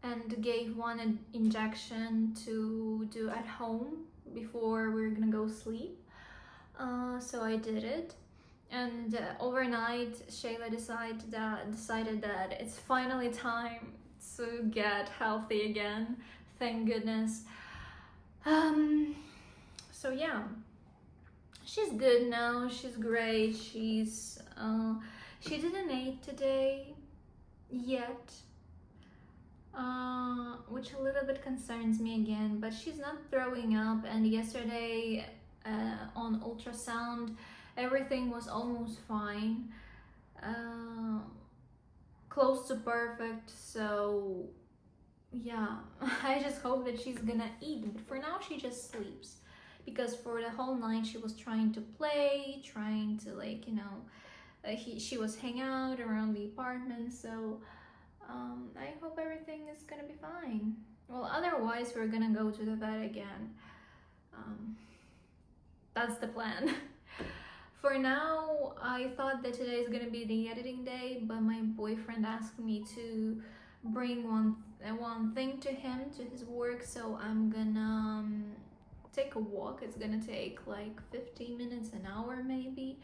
and gave 1 injection to do at home before we were gonna go sleep. So I did it, and overnight Shayla decided that it's finally time to get healthy again, thank goodness. So yeah, she's good now, she's great, she didn't eat today yet, which a little bit concerns me again, but she's not throwing up, and yesterday on ultrasound everything was almost fine, close to perfect. So yeah, I just hope that she's gonna eat, but for now she just sleeps, because for the whole night she was trying to play, trying to, like, you know, she was hanging out around the apartment. So I hope everything is gonna be fine. Well, otherwise we're gonna go to the vet again. That's the plan. For now, I thought that today is gonna be the editing day, but my boyfriend asked me to bring one thing to him, to his work, so I'm gonna take a walk. It's gonna take like 15 minutes, an hour maybe.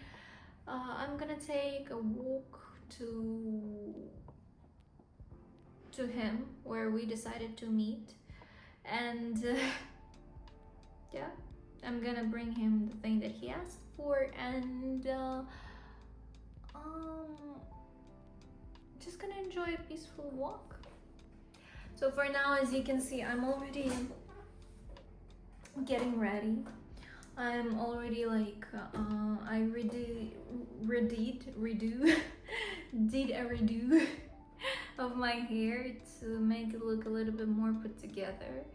I'm gonna take a walk to him, where we decided to meet, and yeah, I'm gonna bring him the thing that he asked for, and just gonna enjoy a peaceful walk. So for now, as you can see, I'm already getting ready. I'm already like I did a redo of my hair to make it look a little bit more put together.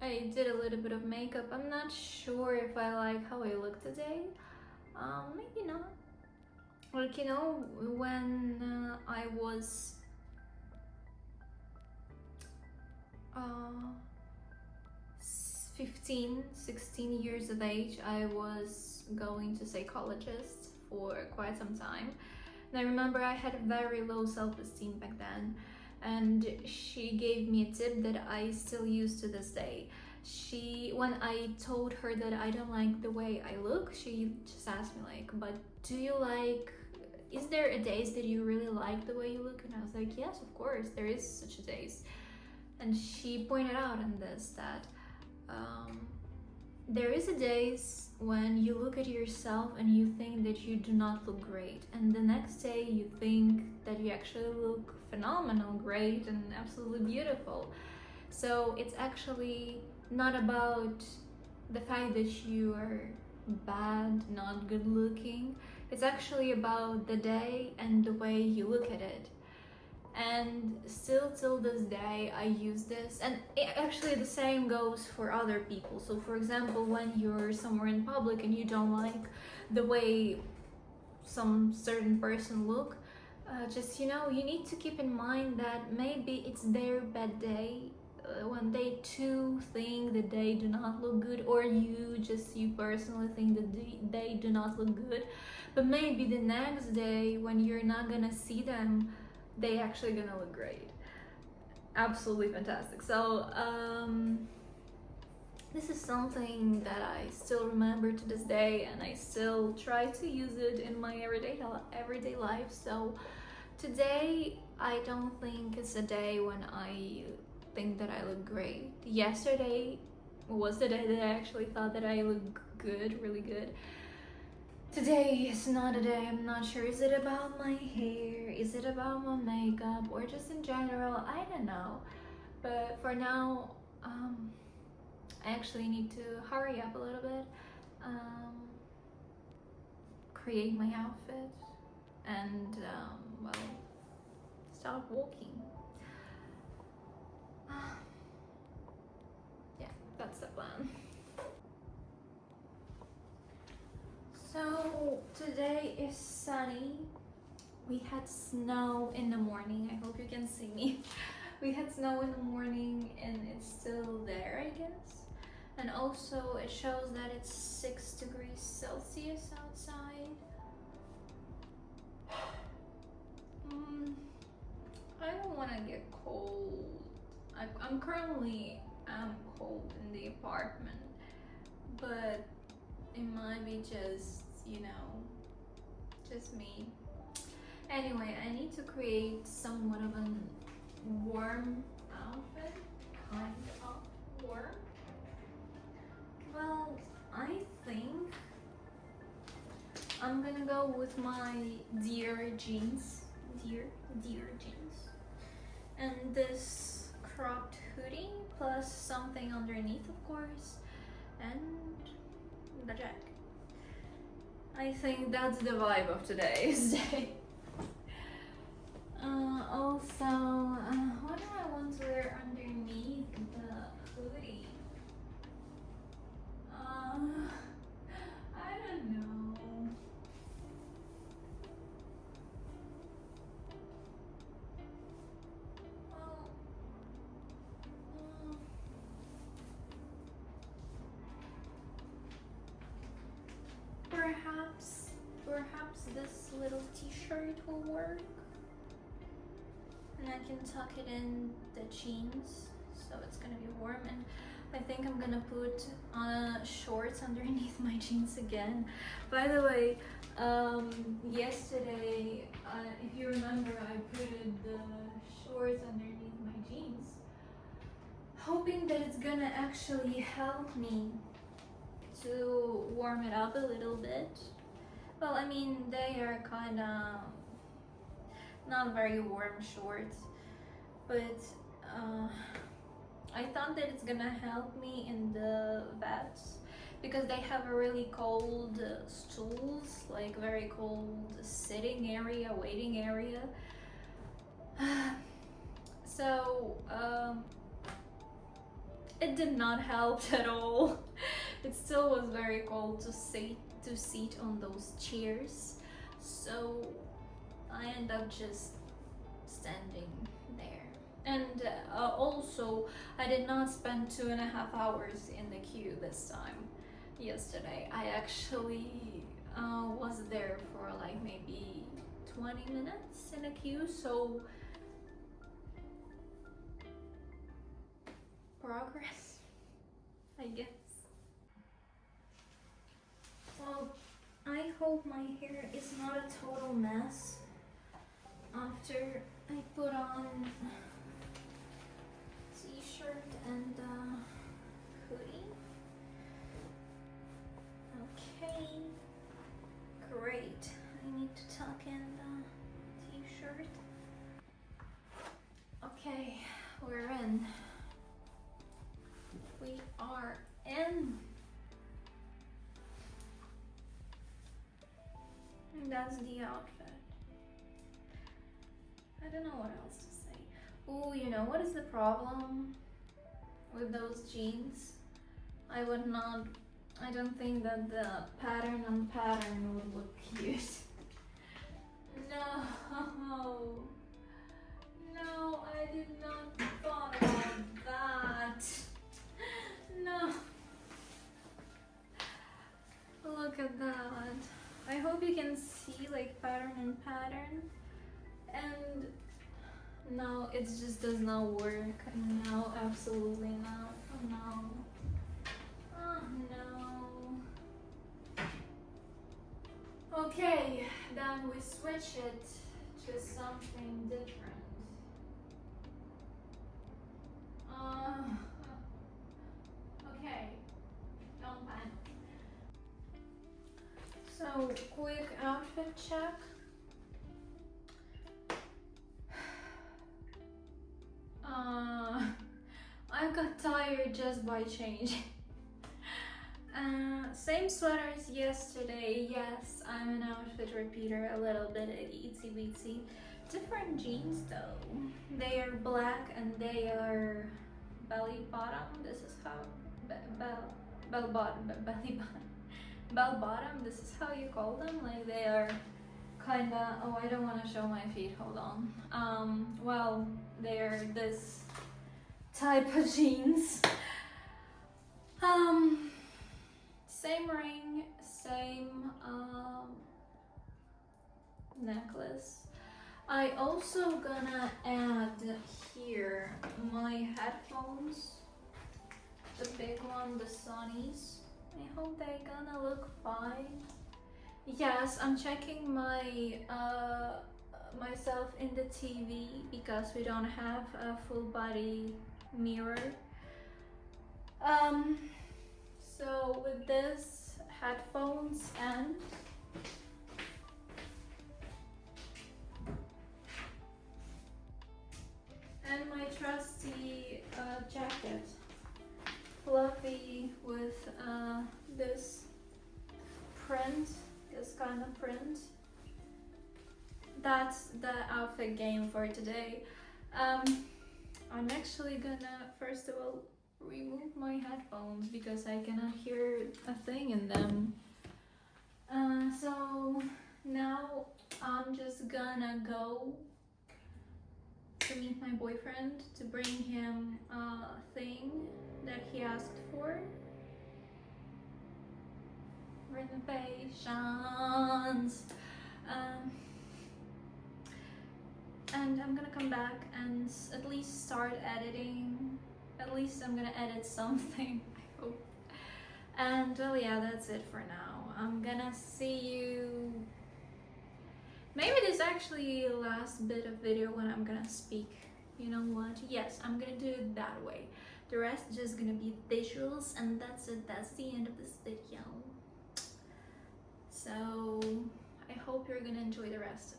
I did a little bit of makeup. I'm not sure if I like how I look today. Maybe not. Like, you know, when I was uh, 15, 16 years of age, I was going to psychologist for quite some time. And I remember I had a very low self-esteem back then. And she gave me a tip that I still use to this day. When I told her that I don't like the way I look, she just asked me like, but do you like, is there a days that you really like the way you look? And I was like, yes, of course, there is such a days. And she pointed out in this that there is a days when you look at yourself and you think that you do not look great, and the next day you think that you actually look phenomenal, great, and absolutely beautiful. So it's actually not about the fact that you are bad, not good looking. It's actually about the day and the way you look at it. And still till this day I use this, and actually the same goes for other people. So for example, when you're somewhere in public and you don't like the way some certain person look, just, you know, you need to keep in mind that maybe it's their bad day, when they too think that they do not look good, or you personally think that they do not look good, but maybe the next day when you're not gonna see them, they actually gonna look great. Absolutely fantastic. So this is something that I still remember to this day, and I still try to use it in my everyday life. So today I don't think it's a day when I think that I look great. Yesterday was the day that I actually thought that I look good, really good. Today is not a day. I'm not sure. Is it about my hair? Is it about my makeup? Or just in general? I don't know. But for now, I actually need to hurry up a little bit, create my outfit, and well, start walking. Yeah, that's the plan. So today is sunny. We had snow in the morning. I hope you can see me. We had snow in the morning and it's still there, I guess. And also it shows that it's 6 degrees Celsius outside. I don't want to get cold. I'm currently cold in the apartment, but it might be just, you know, just me. Anyway, I need to create somewhat of a warm outfit, kind of warm. Well, I think I'm gonna go with my deer jeans, deer jeans, and this cropped hoodie plus something underneath, of course, and the jacket. I think that's the vibe of today's day. Also, what do I want to wear underneath the hoodie? I don't know. Well, perhaps this little t-shirt will work. And I can tuck it in the jeans, so it's gonna be warm. And I think I'm gonna put shorts underneath my jeans again. By the way, yesterday, if you remember, I put the shorts underneath my jeans, hoping that it's gonna actually help me to warm it up a little bit. Well, I mean, they are kind of not very warm shorts, but I thought that it's gonna help me in the vets, because they have a really cold stools, like very cold sitting area, waiting area. So it did not help at all. It still was very cold to sit on those chairs, so I end up just standing there. And also, I did not spend 2.5 hours in the queue this time. Yesterday, I actually was there for like maybe 20 minutes in a queue, so progress, I guess. Well, I hope my hair is not a total mess after I put on t-shirt and hoodie. Okay, great. I need to tuck in the t-shirt. Okay, we're in. We are in. And that's the outfit. I don't know what else to say. Oh, you know what is the problem with those jeans? I don't think that the pattern on pattern would look cute. No, I did not thought about that. No. Look at that. I hope you can see like pattern and pattern. And no, it just does not work. No, absolutely not. Oh no. Oh no. Okay, then we switch it to something different. Okay, don't panic. So, quick outfit check. I got tired just by changing. Same sweater as yesterday. Yes, I'm an outfit repeater, a little bit itsy bitsy. Different jeans though. They are black and they are belly bottom. This is how bell bottom, belly bottom. Bell bottom, this is how you call them. Like they are kinda, oh, I don't want to show my feet, hold on. Well, they're this type of jeans. Same ring, same necklace. I also gonna add here my headphones, the big one, the Sonys. I hope they're gonna look fine. Yes, I'm checking my myself in the TV because we don't have a full body mirror. So with this headphones and my trusty jacket, fluffy with this print, this kind of print. That's the outfit game for today. I'm actually gonna first of all remove my headphones because I cannot hear a thing in them. So now I'm just gonna go to meet my boyfriend to bring him a thing that he asked for. Renovations. And I'm gonna come back and at least start editing. At least I'm gonna edit something, I hope. And well, yeah, that's it for now. I'm gonna see you. Maybe this is actually the last bit of video when I'm gonna speak. You know what? Yes, I'm gonna do it that way. The rest is just gonna be visuals, and that's it. That's the end of this video. So I hope you're gonna enjoy the rest